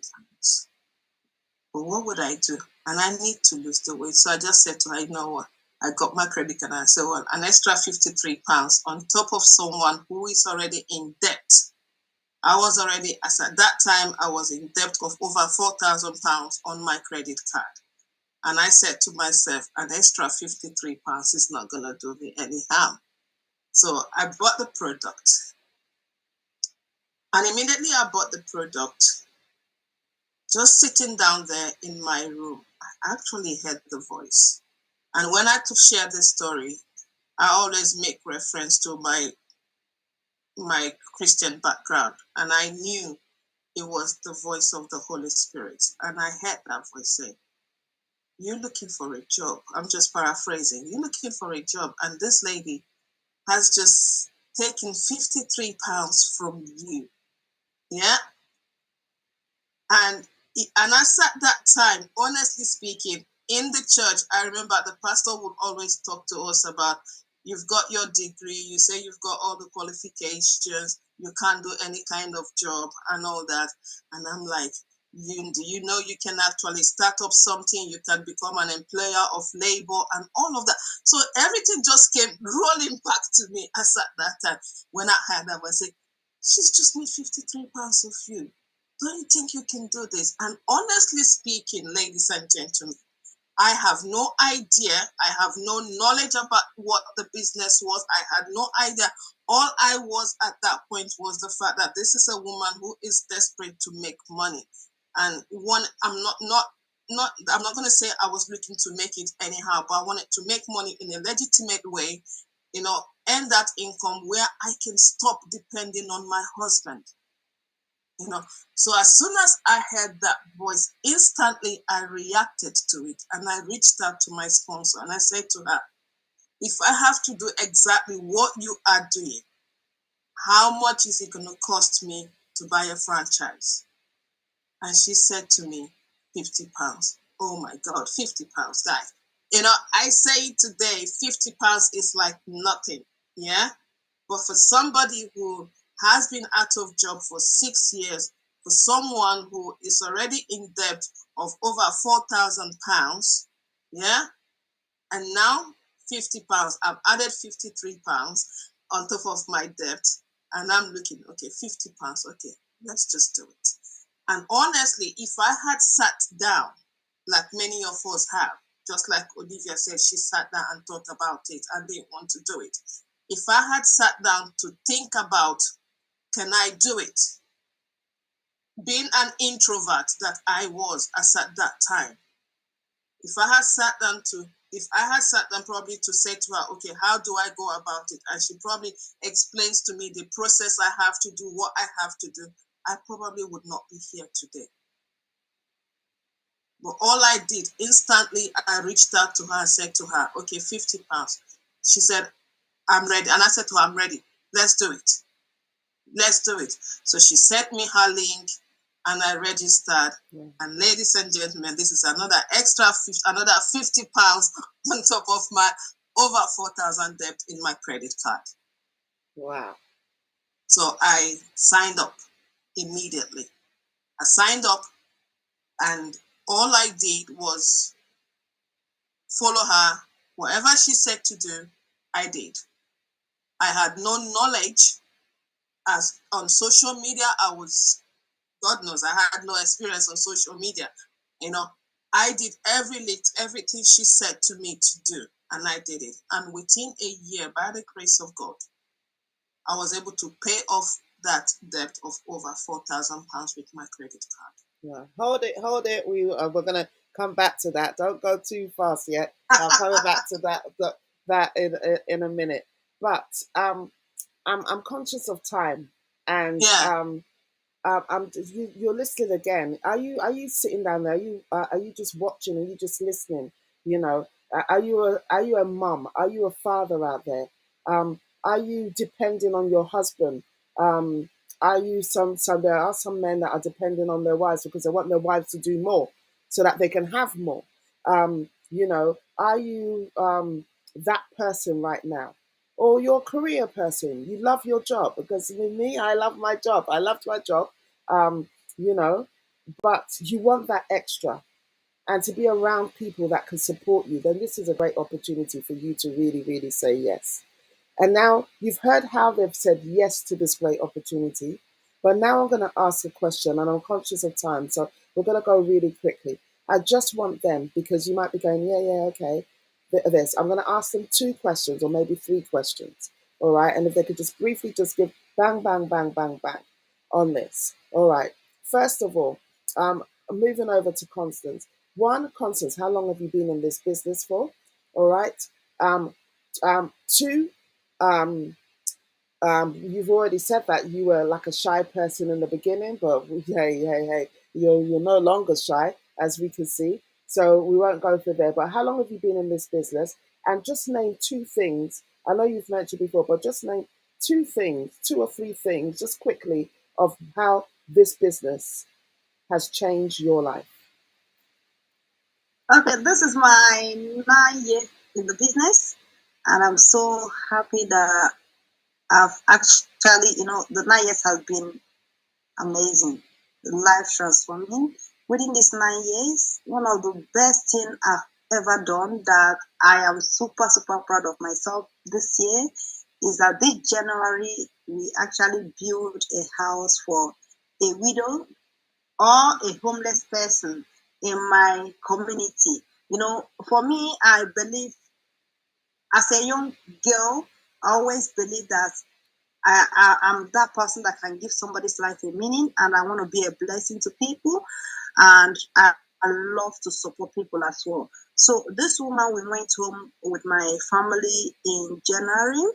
But what would I do? And I need to lose the weight. So I just said to her, you know what? I got my credit card and I said, well, an extra £53 on top of someone who is already in debt. I was already, as at that time, I was in debt of over £4,000 on my credit card. And I said to myself, an extra £53 is not going to do me any harm. So I bought the product. And immediately I bought the product, just sitting down there in my room, I actually heard the voice. And when I share this story, I always make reference to my Christian background. And I knew it was the voice of the Holy Spirit. And I heard that voice say, you're looking for a job. I'm just paraphrasing. You're looking for a job. And this lady has just taken £53 from you. Yeah. And I sat that time, honestly speaking, in the church. I remember the pastor would always talk to us about, you've got your degree, you say you've got all the qualifications, you can't do any kind of job and all that. And I'm like, do you know you can actually start up something, you can become an employer of labor and all of that. So everything just came rolling back to me as at that time. When I heard that, I said, she's just made £53 of you. Don't you think you can do this? And honestly speaking, ladies and gentlemen, I have no idea. I have no knowledge about what the business was. I had no idea. All I was at that point was the fact that this is a woman who is desperate to make money. And I'm not going to say I was looking to make it anyhow, but I wanted to make money in a legitimate way, earn that income where I can stop depending on my husband. So as soon as I heard that voice, instantly I reacted to it and I reached out to my sponsor and I said to her, if I have to do exactly what you are doing, how much is it going to cost me to buy a franchise? And she said to me, £50. Oh my God, £50, guys. I say today, £50 is like nothing. Yeah. But for somebody who has been out of job for 6 years, for someone who is already in debt of over £4,000, yeah, and now £50, I've added £53 on top of my debt, and I'm looking, okay, £50, okay, let's just do it. And honestly, if I had sat down, like many of us have, just like Olivia said, she sat down and thought about it and didn't want to do it. If I had sat down to think about, can I do it? Being an introvert that I was as at that time, if I had sat down probably to say to her, okay, how do I go about it? And she probably explains to me the process I have to do, what I have to do, I probably would not be here today. But all I did, instantly, I reached out to her and said to her, okay, £50. She said, I'm ready. And I said to her, I'm ready. Let's do it. Let's do it. So she sent me her link and I registered. Yeah. And ladies and gentlemen, this is another another £50 on top of my over 4,000 debt in my credit card. Wow. So I signed up immediately. I signed up and all I did was follow her. Whatever she said to do, I did. I had no knowledge as on social media. God knows, I had no experience on social media. I did everything she said to me to do, and I did it. And within a year, by the grace of God, I was able to pay off that debt of over £4,000 with my credit card. Yeah. Hold it. We're gonna come back to that. Don't go too fast yet. I'm coming back to that in a minute. But I'm conscious of time, and Yeah. you're listening again. Are you sitting down there? Are you just watching? Are you just listening? Are you a mom? Are you a father out there? Are you depending on your husband? Um, are you some? There are some men that are depending on their wives because they want their wives to do more so that they can have more. Are you that person right now? Or you're a career person, you love your job because with me, I love my job. I loved my job, um, you know, but you want that extra and to be around people that can support you, then this is a great opportunity for you to really, really say yes. And now you've heard how they've said yes to this great opportunity. But now I'm going to ask a question, and I'm conscious of time. So we're going to go really quickly. I just want them, because you might be going, yeah, okay, this. I'm going to ask them 2 questions or maybe 3 questions. All right. And if they could just briefly just give bang, bang, bang, bang, bang on this. All right. First of all, moving over to Constance. One, Constance, how long have you been in this business for? All right. 2, um, you've already said that you were like a shy person in the beginning, but hey, you're no longer shy, as we can see. So we won't go through there. But how long have you been in this business? And just name 2 things. I know you've mentioned before, but just name 2 things, 2 or 3 things, just quickly, of how this business has changed your life. Okay, this is my 9 years in the business, and I'm so happy that I've actually, the 9 years has been amazing, life transforming. Within these 9 years, one of the best things I've ever done that I am super, super proud of myself this year is that this January we actually built a house for a widow or a homeless person in my community. For me, I believe as a young girl, I always believe that I'm that person that can give somebody's life a meaning, and I want to be a blessing to people, and I love to support people as well. So this woman, we went home with my family in January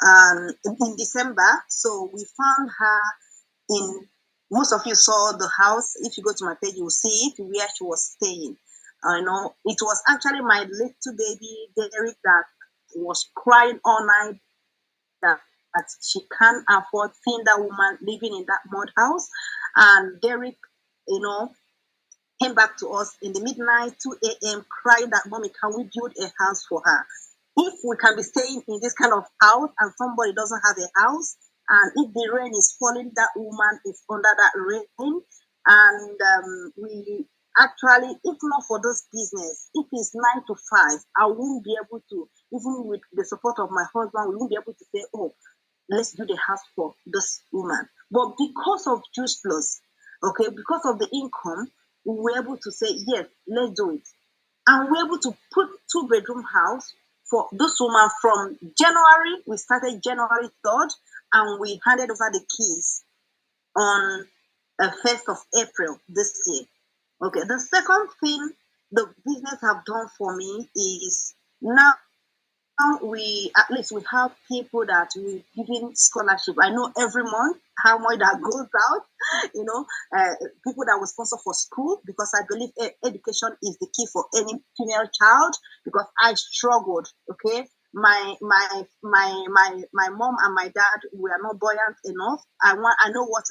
and in December. So we found her in. Most of you saw the house. If you go to my page, you will see it where she was staying. I know it was actually my little baby Derek that was crying all night that she can't afford seeing that woman living in that mud house. And Derek, you know, came back to us in the midnight, 2 a.m., crying that, Mommy, can we build a house for her? If we can be staying in this kind of house and somebody doesn't have a house, and if the rain is falling, that woman is under that rain. And we actually, if not for this business, if it's 9 to 5, I won't be able to, even with the support of my husband, we won't be able to say, oh, let's do the house for this woman. But because of Juice Plus, okay, because of the income, we were able to say, yes, let's do it. And we were able to put 2-bedroom house for this woman from January. We started January 3rd, and we handed over the keys on the 1st of April this year. Okay, the second thing the business have done for me is now now we at least we have people that we giving scholarship. I know every month how much that goes out. You know, uh, people that will sponsor for school because I believe education is the key for any female child. Because I struggled. Okay, my mom and my dad were not buoyant enough. I know what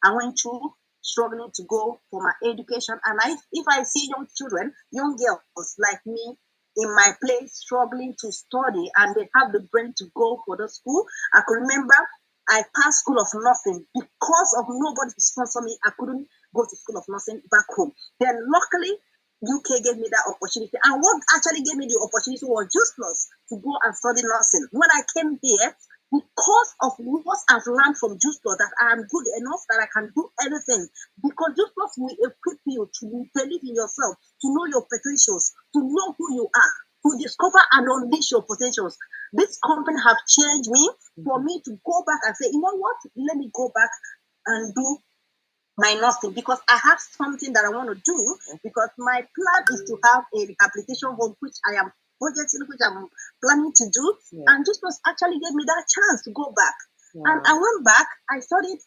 I went through struggling to go for my education. And if I see young children, young girls like me in my place struggling to study and they have the brain to go for the school. I could remember I passed school of nursing because of nobody to sponsor me. I couldn't go to school of nursing back home. Then luckily UK gave me that opportunity. And what actually gave me the opportunity was just plus to go and study nursing. When I came here, because of what I've learned from Juice Plus, that I am good enough that I can do anything. Because Juice Plus will equip you to believe in yourself, to know your potentials, to know who you are, to discover and unleash your potentials. This company have changed me for me to go back and say, you know what, let me go back and do my nursing because I have something that I want to do because my plan is to have a rehabilitation home which I am budgeting, which I'm planning to do. Yeah. And this was actually gave me that chance to go back. Yeah. And I went back, I studied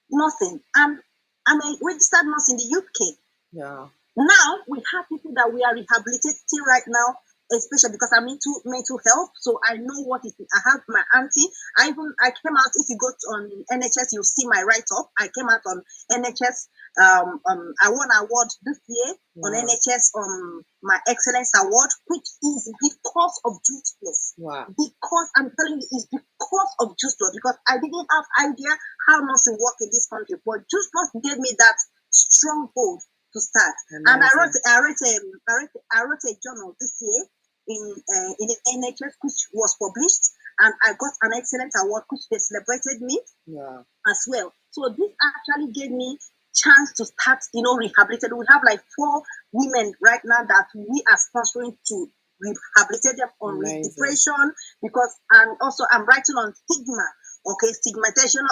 nursing and I'm a registered nurse in the UK. Yeah. Now we have people that we are rehabilitating right now, especially because I'm into mental health, so I know what it is. I have my auntie. I came out. If you go on NHS, you'll see my write up. I came out on NHS. I won an award this year on NHS my excellence award, which is because of Juice Plus. Wow. Because I'm telling you, it's because of Juice Plus. Because I didn't have idea how nursing work in this country, but Juice Plus gave me that stronghold to start. Amazing. And I wrote a journal this year in the NHS, which was published, and I got an excellent award, which they celebrated me as well. So this actually gave me chance to start, rehabilitate. We have like 4 women right now that we are sponsoring to rehabilitate them on depression because, and also I'm writing on stigma, stigmatization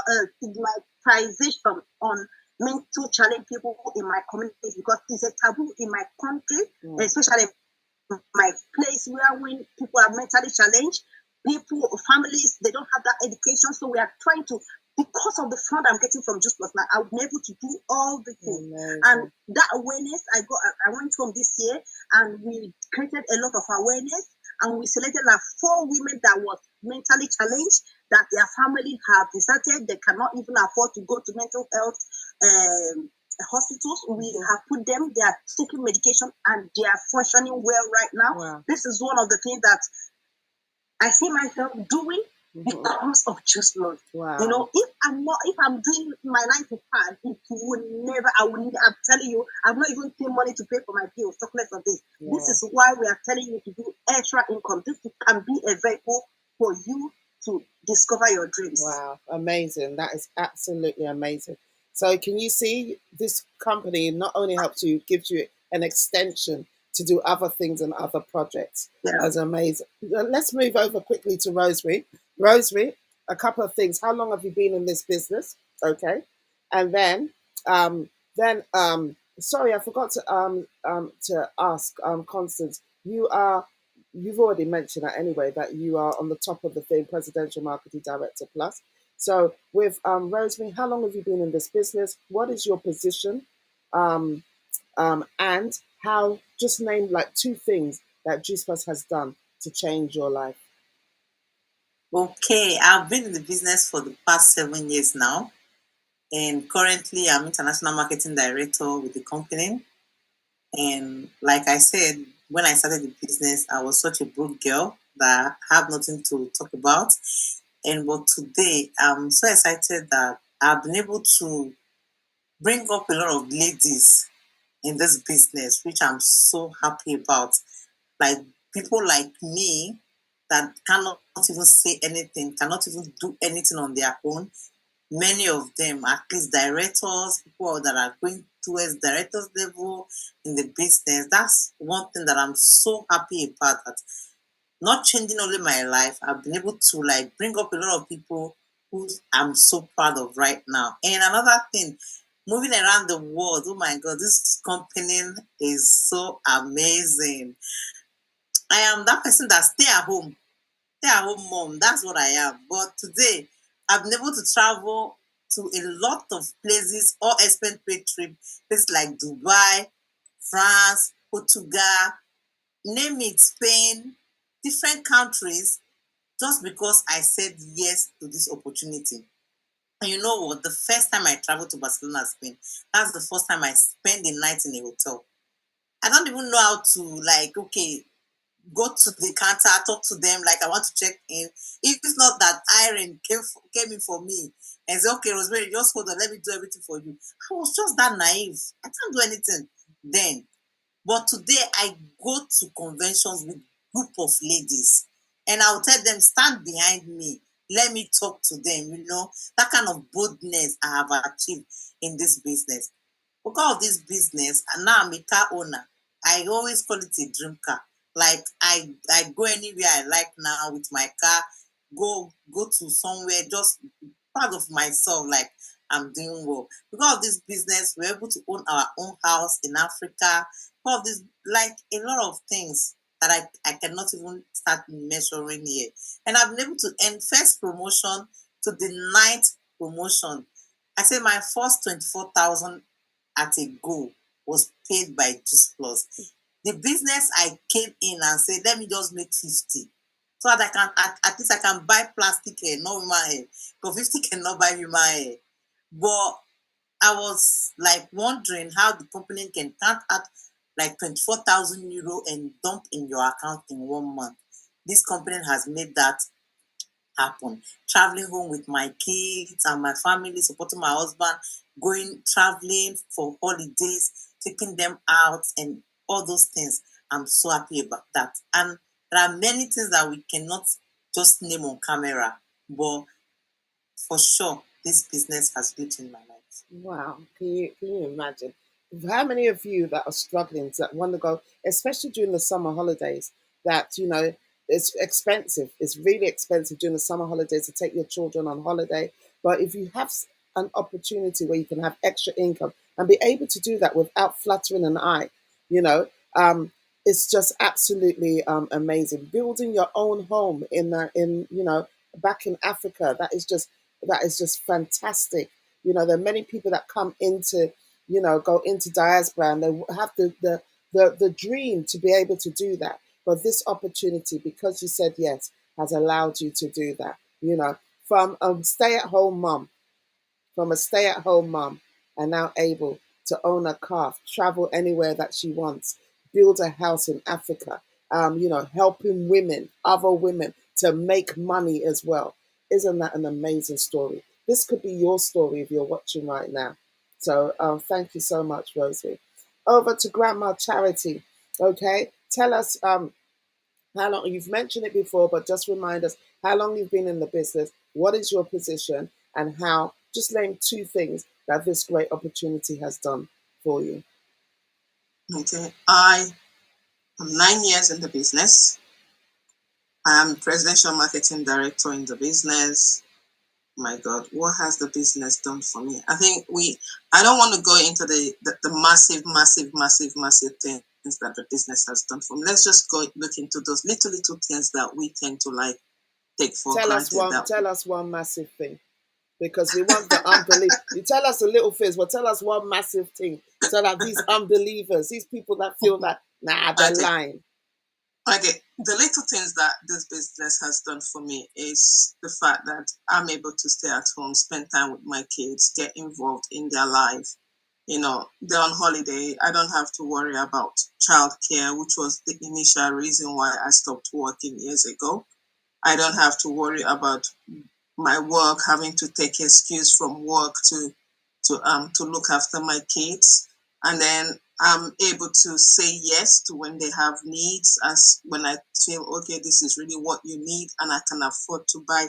on mental challenged people in my community because it's a taboo in my country, especially my place where when people are mentally challenged, families, they don't have that education. So we are trying to, because of the fund I'm getting from Juice Plus now, I'll be able to do all the things. And that awareness, I went home this year and we created a lot of awareness and we selected like 4 women that was mentally challenged, that their family have deserted, they cannot even afford to go to mental health hospitals. We have put them, they are taking medication and they are functioning well right now. Wow. This is one of the things that I see myself doing because of Juice Plus. Wow. If I'm doing my 9 to 5, it would never, I'm telling you, I'm not even paying money to pay for my bills, talk less of this. Yeah. This is why we are telling you to do extra income. This can be a vehicle for you to discover your dreams. Wow, amazing. That is absolutely amazing. So can you see this company not only helps you, gives you an extension to do other things and other projects. Yeah. That's amazing. Let's move over quickly to Rosemary. Rosemary, a couple of things. How long have you been in this business? Okay. And then, sorry, I forgot to ask, Constance, you've already mentioned that anyway, that you are on the top of the thing, Presidential Marketing Director Plus. So with Rosemary, how long have you been in this business? What is your position? And how, just name like 2 things that Juice Plus has done to change your life. Okay, I've been in the business for the past 7 years now. And currently I'm International Marketing Director with the company. And like I said, when I started the business, I was such a broke girl that I have nothing to talk about. But today, I'm so excited that I've been able to bring up a lot of ladies in this business, which I'm so happy about. Like people like me that cannot even say anything, cannot even do anything on their own. Many of them, at least directors, people that are going towards directors level in the business. That's one thing that I'm so happy about. That not changing only my life, I've been able to like bring up a lot of people who I'm so proud of right now. And another thing, moving around the world, oh my God, this company is so amazing. I am that person that stay at home. stay-at-home mom. That's what I am. But today, I've been able to travel to a lot of places, all expense paid trip, places like Dubai, France, Portugal, name it, Spain, different countries, just because I said yes to this opportunity. And you know what? The first time I traveled to Barcelona, Spain, that's the first time I spent the night in a hotel. I don't even know how to, like, okay, go to the counter, talk to them, like I want to check in. If it's not that Irene came in for me and said, okay, Rosemary, just hold on, let me do everything for you. I was just that naive. I can't do anything then. But today I go to conventions with group of ladies and I'll tell them, stand behind me. Let me talk to them, that kind of boldness I have achieved in this business. Because of this business, and now I'm a car owner. I always call it a dream car. Like I go anywhere I like now with my car, go to somewhere, just proud of myself, like I'm doing well. Because of this business, we're able to own our own house in Africa. Because of this, like a lot of things that I cannot even start measuring here. And I've been able to end first promotion to the ninth promotion. I say my first 24,000 at a go was paid by Juice Plus. The business I came in and said, let me just make 50. So that I can at least I can buy plastic hair, not human hair. Because 50 cannot buy human hair. But I was like wondering how the company can count out like 24,000 euro and dump in your account in 1 month. This company has made that happen. Traveling home with my kids and my family, supporting my husband, going traveling for holidays, taking them out, and all those things. I'm so happy about that. And there are many things that we cannot just name on camera, but for sure, this business has built in my life. Wow, can you imagine? How many of you that are struggling that want to go, especially during the summer holidays, that it's expensive. It's really expensive during the summer holidays to take your children on holiday. But if you have an opportunity where you can have extra income and be able to do that without fluttering an eye, you know, um, it's just absolutely amazing. Building your own home in back in Africa, that is just fantastic. There are many people that come into, go into diaspora and they have the dream to be able to do that. But this opportunity, because you said yes, has allowed you to do that. From a stay-at-home mom, and now able to own a car, travel anywhere that she wants, build a house in Africa, helping other women to make money as well. Isn't that an amazing story? This could be your story if you're watching right now. So thank you so much, Rosie. Over to Grandma Charity. Okay, tell us how long you've mentioned it before, but just remind us how long you've been in the business, what is your position, and how. Just name two things that this great opportunity has done for you. Okay, I am 9 years in the business. I am presidential marketing director in the business. My God, what has the business done for me? I don't want to go into the massive things that the business has done for me. Let's just go look into those little things that we tend to like take for granted. Tell us one massive thing, because we want the unbelief. You tell us a little things, but tell us one massive thing, so that these unbelievers, these people that feel that they're lying. Okay, the little things that this business has done for me is the fact that I'm able to stay at home, spend time with my kids, get involved in their life. They're on holiday. I don't have to worry about childcare, which was the initial reason why I stopped working years ago. I don't have to worry about my work, having to take excuse from work to look after my kids. And then I'm able to say yes to when they have needs, as when I feel, okay, this is really what you need and I can afford to buy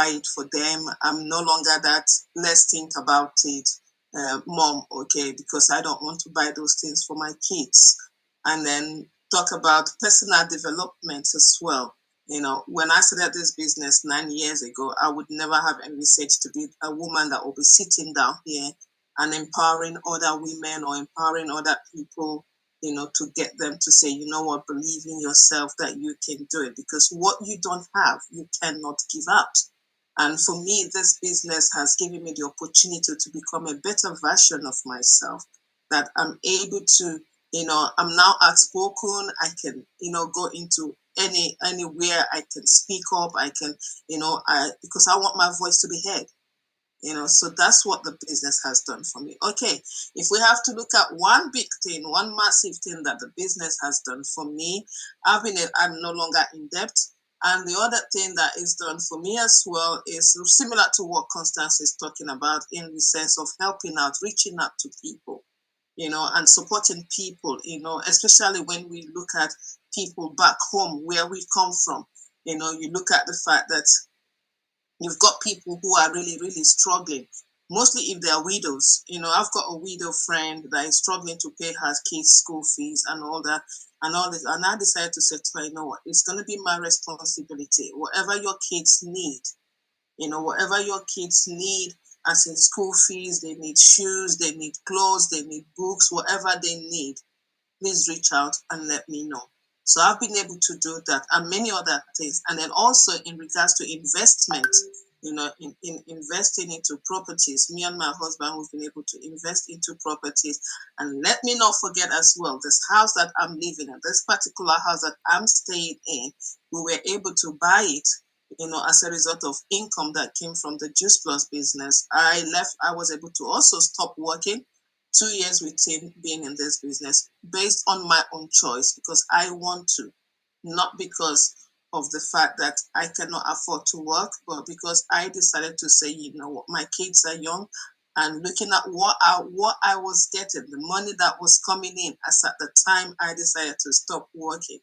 it for them. I'm no longer that, let's think about it, mom, okay, because I don't want to buy those things for my kids. And then talk about personal development as well. When I started this business 9 years ago, I would never have envisaged to be a woman that will be sitting down here and empowering other women or empowering other people to get them to say, you know what, believe in yourself that you can do it, because what you don't have, you cannot give out. And for me, this business has given me the opportunity to become a better version of myself, that I'm able to, I'm now outspoken. I can, go into anywhere. I can speak up. I can, because I want my voice to be heard. So that's what the business has done for me. Okay, if we have to look at one big thing, one massive thing that the business has done for me, I'm no longer in debt. And the other thing that is done for me as well is similar to what Constance is talking about, in the sense of helping out, reaching out to people, and supporting people, especially when we look at people back home where we come from. You look at the fact that you've got people who are really, really struggling, mostly if they are widows. I've got a widow friend that is struggling to pay her kids' school fees and all that and all this. And I decided to say to her, you know what, it's going to be my responsibility. Whatever your kids need, whatever your kids need, as in school fees, they need shoes, they need clothes, they need books, whatever they need, please reach out and let me know. So I've been able to do that and many other things. And then also in regards to investment, in investing into properties, me and my husband, we've been able to invest into properties. And let me not forget as well, this house that I'm living in, this particular house that I'm staying in, we were able to buy it, as a result of income that came from the Juice Plus business. I was able to also stop working 2 years within being in this business based on my own choice, because I want to, not because of the fact that I cannot afford to work, but because I decided to say, you know what, my kids are young, and looking at what I was getting, the money that was coming in, as at the time I decided to stop working,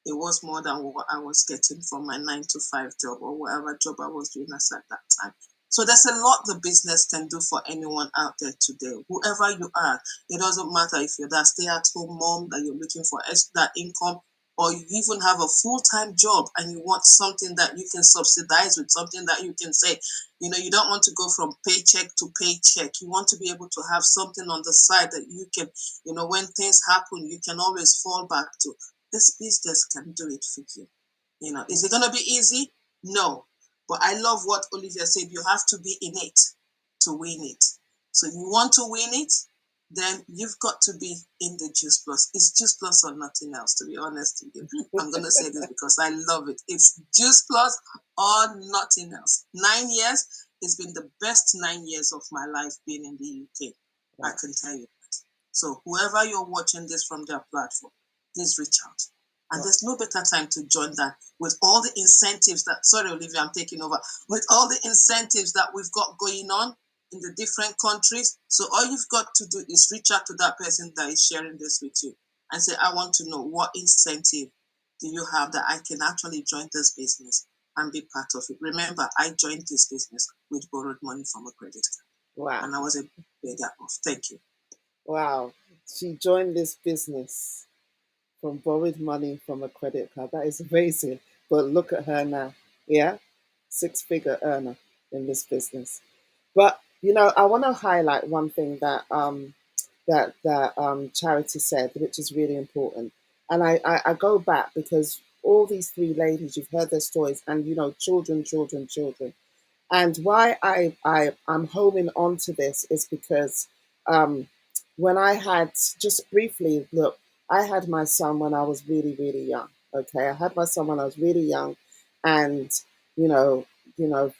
it was more than what I was getting from my 9 to 5 job or whatever job I was doing as at that time. So there's a lot the business can do for anyone out there today, whoever you are. It doesn't matter if you're that stay-at-home mom that you're looking for extra income, or you even have a full-time job and you want something that you can subsidize with, something that you can say, you don't want to go from paycheck to paycheck. You want to be able to have something on the side that you can, when things happen, you can always fall back to. This business can do it for you. Is it going to be easy? No. But I love what Olivia said. You have to be in it to win it. So you want to win it, then you've got to be in the Juice Plus. It's Juice Plus or nothing else, to be honest with you. I'm going to say this because I love it. It's Juice Plus or nothing else. 9 years, it's been the best 9 years of my life being in the UK. I can tell you that. So whoever you're watching this from their platform, please reach out. And there's no better time to join that with all the incentives that, sorry, Olivia, I'm taking over, with all the incentives that we've got going on in the different countries. So all you've got to do is reach out to that person that is sharing this with you and say, I want to know, what incentive do you have that I can actually join this business and be part of it? Remember, I joined this business with borrowed money from a credit card. Wow. And I was able to pay that off. Thank you. Wow. She joined this business from borrowed money from a credit card. That is amazing. But look at her now. Yeah? 6-figure earner in this business. But, I want to highlight one thing that Charity said, which is really important. And I go back because all these 3 ladies, you've heard their stories, and, children. And why I'm homing on to this is because when I had, just briefly, look, I had my son when I was really, really young. Okay, I had my son when I was really young, and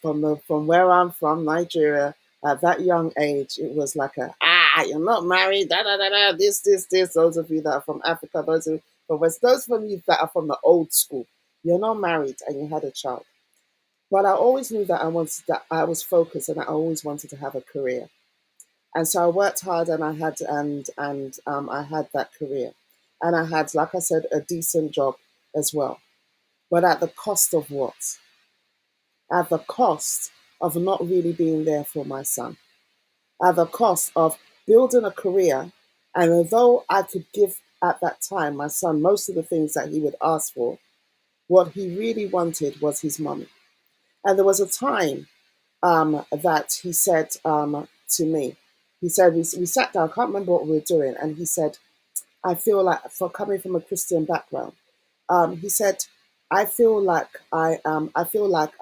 from where I'm from, Nigeria, at that young age, it was like you're not married, da da da da, this. Those of you that are from Africa, those of you from West, those of you that are from the old school, you're not married and you had a child. But I always knew that I was focused, and I always wanted to have a career. And so I worked hard, and I had I had that career, and I had, like I said, a decent job as well. But at the cost of what? At the cost of not really being there for my son. At the cost of building a career, and although I could give at that time my son most of the things that he would ask for, what he really wanted was his money. And there was a time that he said to me, he said, we sat down, I can't remember what we were doing, and he said, I feel like, for coming from a Christian background, he said, I feel like I feel that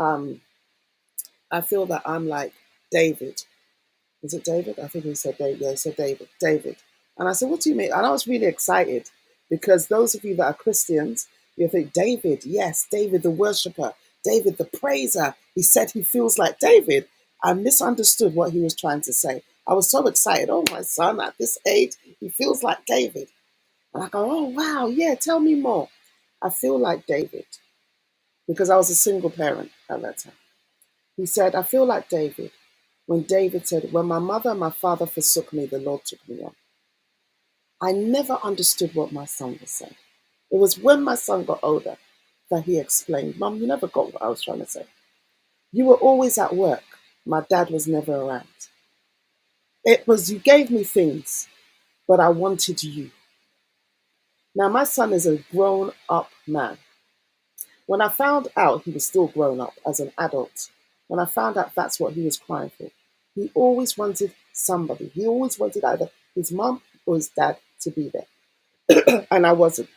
I'm like David. Is it David? I think he said David. Yeah, he said David. David. And I said, what do you mean? And I was really excited because those of you that are Christians, you think, David, yes, David the worshipper, David the praiser. He said he feels like David. I misunderstood what he was trying to say. I was so excited. Oh, my son, at this age, he feels like David. And I go, oh, wow, yeah, tell me more. I feel like David because I was a single parent at that time. He said, I feel like David when David said, when my mother and my father forsook me, the Lord took me on. I never understood what my son was saying. It was when my son got older that he explained, Mum, you never got what I was trying to say. You were always at work. My dad was never around. It was, you gave me things, but I wanted you. Now, my son is a grown up man. When I found out he was still grown up as an adult, when I found out that's what he was crying for, he always wanted somebody. He always wanted either his mum or his dad to be there. And I wasn't.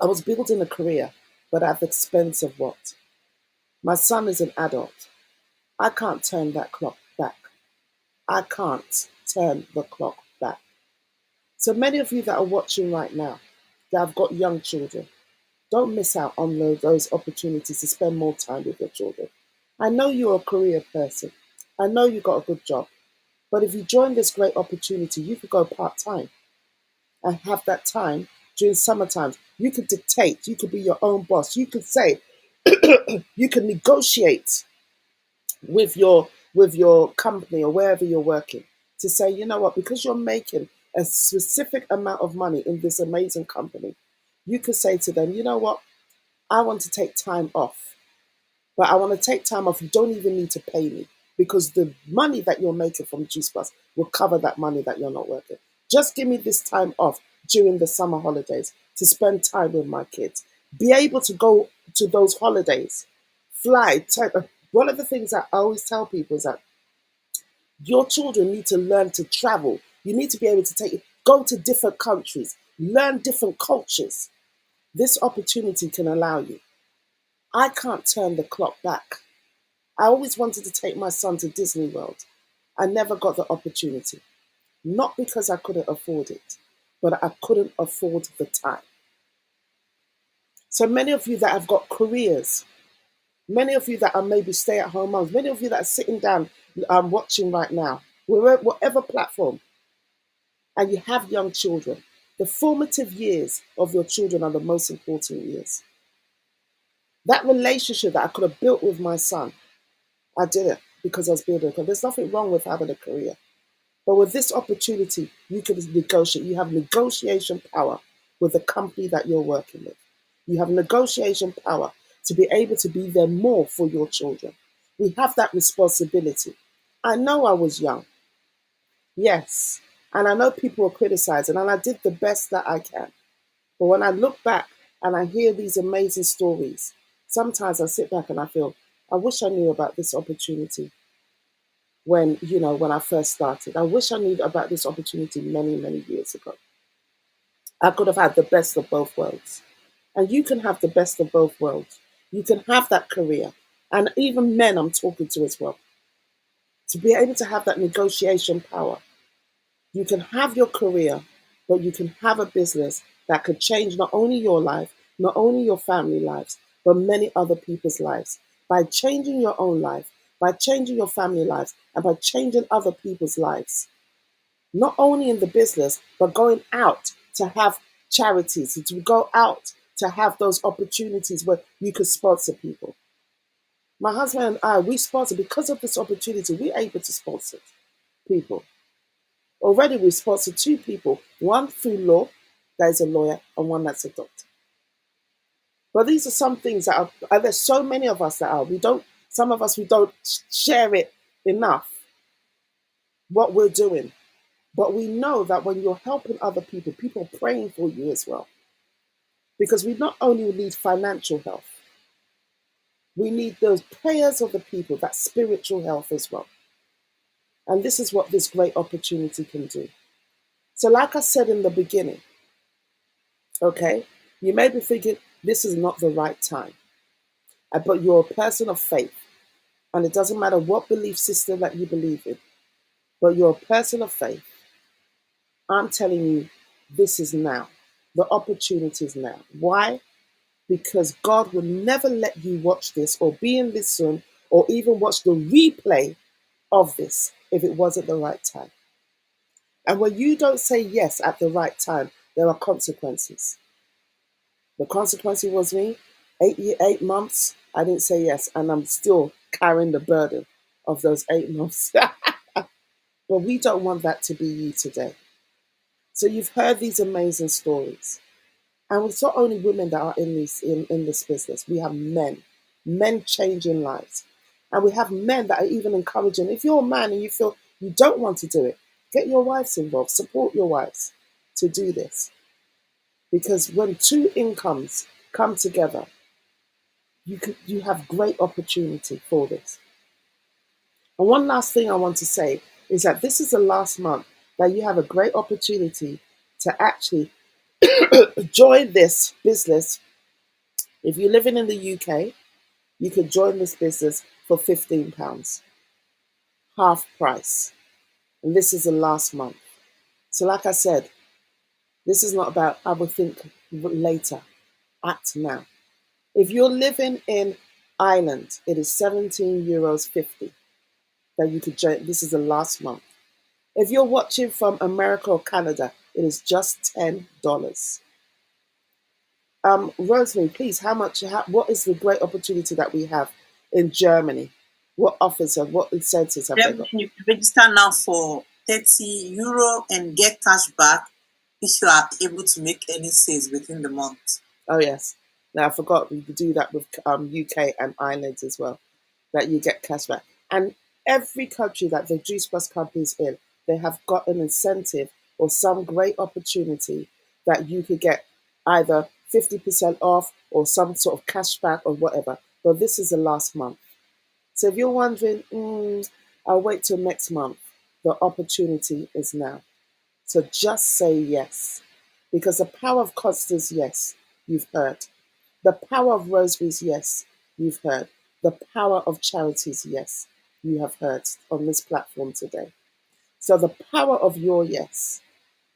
I was building a career, but at the expense of what? My son is an adult. I can't turn that clock back. I can't turn the clock back. So many of you that are watching right now, that have got young children, don't miss out on those opportunities to spend more time with your children. I know you're a career person. I know you got a good job. But if you join this great opportunity, you could go part-time and have that time during summertime. You could dictate. You could be your own boss. You could say, you can negotiate with your company or wherever you're working to say, you know what, because you're making a specific amount of money in this amazing company, you could say to them, you know what, I want to take time off, but I want to take time off. You don't even need to pay me because the money that you're making from Juice Plus will cover that money that you're not working. Just give me this time off during the summer holidays to spend time with my kids. Be able to go to those holidays, fly. One of the things that I always tell people is that your children need to learn to travel. You need to be able to go to different countries, learn different cultures. This opportunity can allow you. I can't turn the clock back. I always wanted to take my son to Disney World. I never got the opportunity. Not because I couldn't afford it, but I couldn't afford the time. So many of you that have got careers, many of you that are maybe stay-at-home moms, many of you that are sitting down watching right now, whatever platform, and you have young children, the formative years of your children are the most important years. That relationship that I could have built with my son, I didn't because I was building a career. There's nothing wrong with having a career. But with this opportunity, you can negotiate. You have negotiation power with the company that you're working with. You have negotiation power to be able to be there more for your children. We have that responsibility. I know I was young. Yes. And I know people are criticizing, and I did the best that I can. But when I look back and I hear these amazing stories, sometimes I sit back and I feel, I wish I knew about this opportunity when I first started. I wish I knew about this opportunity many, many years ago. I could have had the best of both worlds. And you can have the best of both worlds. You can have that career. And even men I'm talking to as well. To be able to have that negotiation power. You can have your career, but you can have a business that could change not only your life, not only your family lives, but many other people's lives. By changing your own life, by changing your family lives, and by changing other people's lives. Not only in the business, but going out to have charities, to go out to have those opportunities where you could sponsor people. My husband and I, we sponsor, because of this opportunity, we're able to sponsor people. Already we sponsored 2 people, one through law, that is a lawyer, and one that's a doctor. But these are some things that are, there's so many of us that are, some of us, we don't share it enough, what we're doing. But we know that when you're helping other people, people are praying for you as well. Because we not only need financial health, we need those prayers of the people, that spiritual health as well. And this is what this great opportunity can do. So like I said in the beginning, Okay? You may be thinking, this is not the right time. But you're a person of faith. And it doesn't matter what belief system that you believe in, but you're a person of faith. I'm telling you, this is now. The opportunity is now. Why? Because God will never let you watch this or be in this Zoom or even watch the replay of this if it wasn't the right time. And when you don't say yes at the right time, there are consequences. The consequence was me, 8 months, I didn't say yes, and I'm still carrying the burden of those 8 months. But we don't want that to be you today. So you've heard these amazing stories. And it's not only women that are in this business. We have men changing lives. And we have men that are even encouraging. If you're a man and you feel you don't want to do it, get your wives involved. Support your wives to do this. Because when two incomes come together, you have great opportunity for this. And one last thing I want to say is that this is the last month that you have a great opportunity to actually join this business. If you're living in the UK, you could join this business for £15, half price. And this is the last month. So like I said, this is not about I will think later, act now. If you're living in Ireland, it is €17.50 that you could join. This is the last month. If you're watching from America or Canada, it is just $10. Rosemary, please, what is the great opportunity that we have in Germany? What offers and what incentives have they got? You register now for €30 and get cash back if you are able to make any sales within the month. Oh, yes. Now, I forgot we could do that with UK and Ireland as well, that you get cash back. And every country that the Juice Plus company is in, they have got an incentive or some great opportunity that you could get either 50% off or some sort of cash back or whatever. But this is the last month. So if you're wondering, I'll wait till next month, the opportunity is now. So just say yes. Because the power of Constance, yes, you've heard. The power of Rosary's, yes, you've heard. The power of Charity's, yes, you have heard on this platform today. So the power of your yes,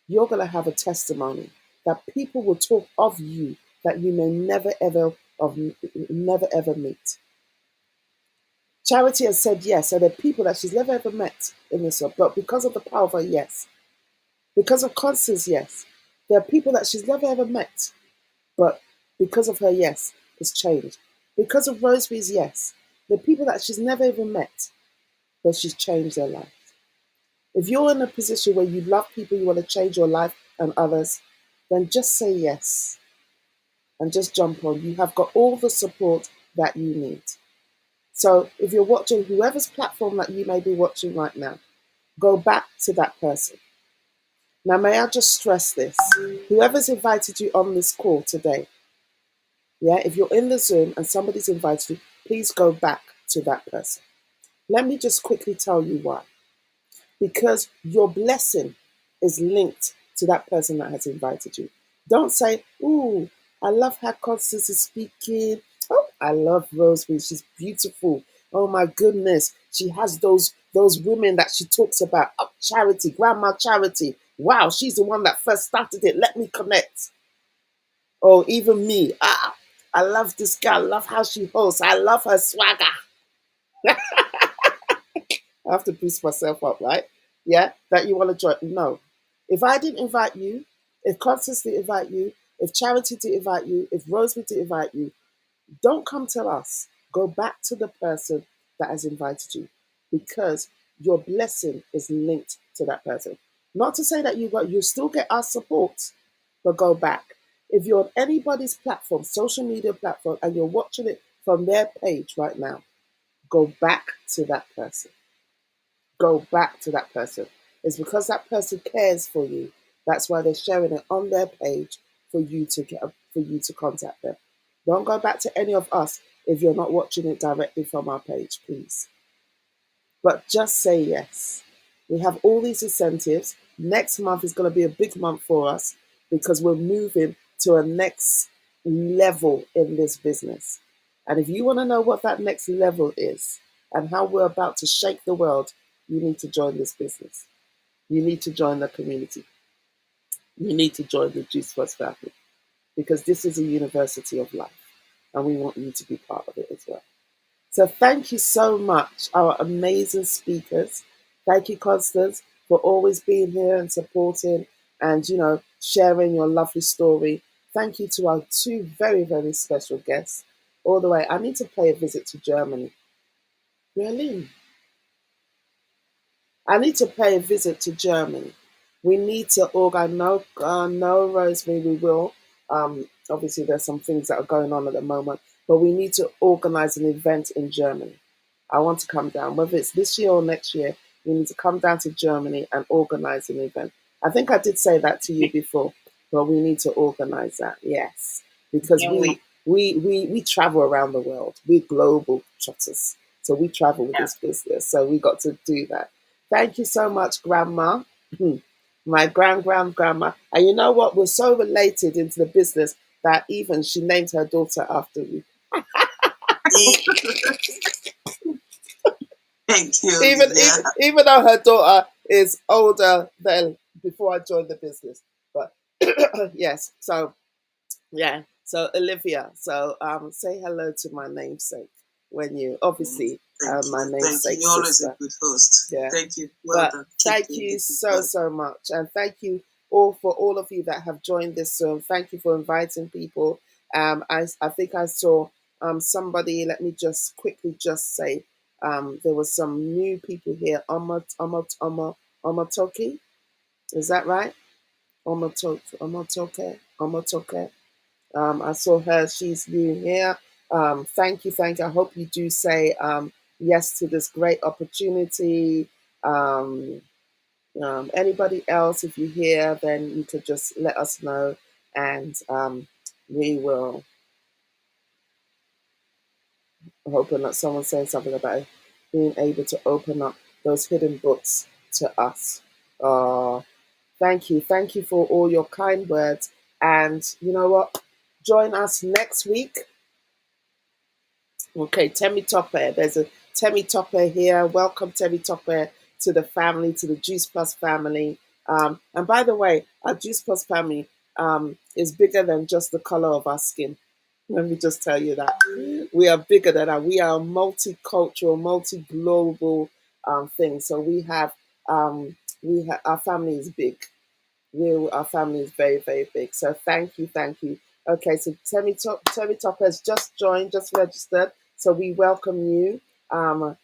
you're going to have a testimony that people will talk of you that you may never ever meet. Charity has said yes, and there are people that she's never ever met in this world, but because of the power of her yes, because of Constance's yes, there are people that she's never ever met, but because of her yes, it's changed. Because of Rosemary's yes, the people that she's never even met, but she's changed their life. If you're in a position where you love people, you want to change your life and others, then just say yes and just jump on. You have got all the support that you need. So if you're watching whoever's platform that you may be watching right now, go back to that person. Now, may I just stress this? Whoever's invited you on this call today, yeah, if you're in the Zoom and somebody's invited you, please go back to that person. Let me just quickly tell you why. Because your blessing is linked to that person that has invited you. Don't say, ooh, I love how Constance is speaking. Oh, I love Rosemary. She's beautiful. Oh my goodness. She has those women that she talks about. Oh, Charity, Grandma Charity. Wow, she's the one that first started it. Let me connect. Or even me. I love this girl. I love how she hosts. I love her swagger. I have to boost myself up, right? Yeah, that you want to join. No. If I didn't invite you, if Constance didn't invite you, if Charity didn't invite you, if Rosemary didn't invite you, don't come to us. Go back to the person that has invited you, because your blessing is linked to that person. Not to say that you still get our support, but go back. If you're on anybody's platform, social media platform, and you're watching it from their page right now, go back to that person. Go back to that person. It's because that person cares for you. That's why they're sharing it on their page for you to contact them. Don't go back to any of us if you're not watching it directly from our page, please. But just say yes. We have all these incentives. Next month is going to be a big month for us because we're moving to a next level in this business. And if you want to know what that next level is and how we're about to shake the world, you need to join this business. You need to join the community. You need to join the Juice Plus family because this is a university of life and we want you to be part of it as well. So thank you so much, our amazing speakers. Thank you, Constance, for always being here and supporting and, sharing your lovely story. Thank you to our two very, very special guests. All the way, I need to pay a visit to Germany. Really? I need to pay a visit to Germany. We need to organize. No, Rosemary, we will. Obviously, there's some things that are going on at the moment, but we need to organize an event in Germany. I want to come down, whether it's this year or next year. We need to come down to Germany and organize an event. I think I did say that to you before, but we need to organize that. Yes, because we travel around the world. We're global trotters, so we travel with this business. So we got to do that. Thank you so much, Grandma. My grandma. And you know what? We're so related into the business that even she named her daughter after you. Thank you. Even though her daughter is older than before I joined the business. But yes, so yeah. So Olivia, so say hello to my namesake when you obviously my namesake. You're always a good host. Yeah. Thank you. Well done. Thank you so much. And thank you for all of you that have joined this Zoom. Thank you for inviting people. I think I saw somebody, let me just quickly just say, there was some new people here. Omotoki. Is that right? Omotoke. I saw her. She's new here. Thank you. I hope you do say yes to this great opportunity. Anybody else, if you're here, then you could just let us know, and we will open up. Someone saying something about being able to open up those hidden books to us. Thank you for all your kind words, and you know what? Join us next week. Okay, Temi Topper. There's a Temi Topper here. Welcome, Temi Topper, to the family, to the Juice Plus family. And by the way, our Juice Plus family is bigger than just the color of our skin. Let me just tell you that. We are bigger than that. We are a multicultural, multi-global thing. So we have our family is big. Our family is very, very big. So thank you. Okay, so Temi Topper has just joined, just registered. So we welcome you to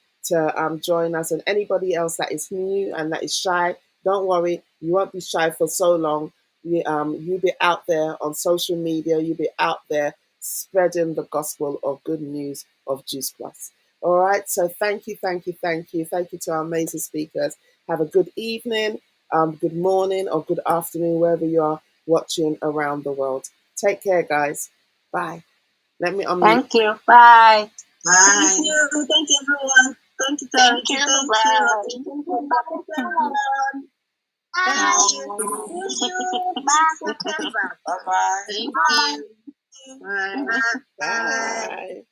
join us. And anybody else that is new and that is shy, don't worry, you won't be shy for so long. You'll be out there on social media. You'll be out there spreading the gospel of good news of Juice Plus. All right, so thank you. Thank you to our amazing speakers. Have a good evening, good morning, or good afternoon, wherever you are watching around the world. Take care, guys. Bye. Let me unmute. Thank you. Bye. Bye. Thank you, everyone. Thank you, Terry. Thank you. Bye. Bye. Bye.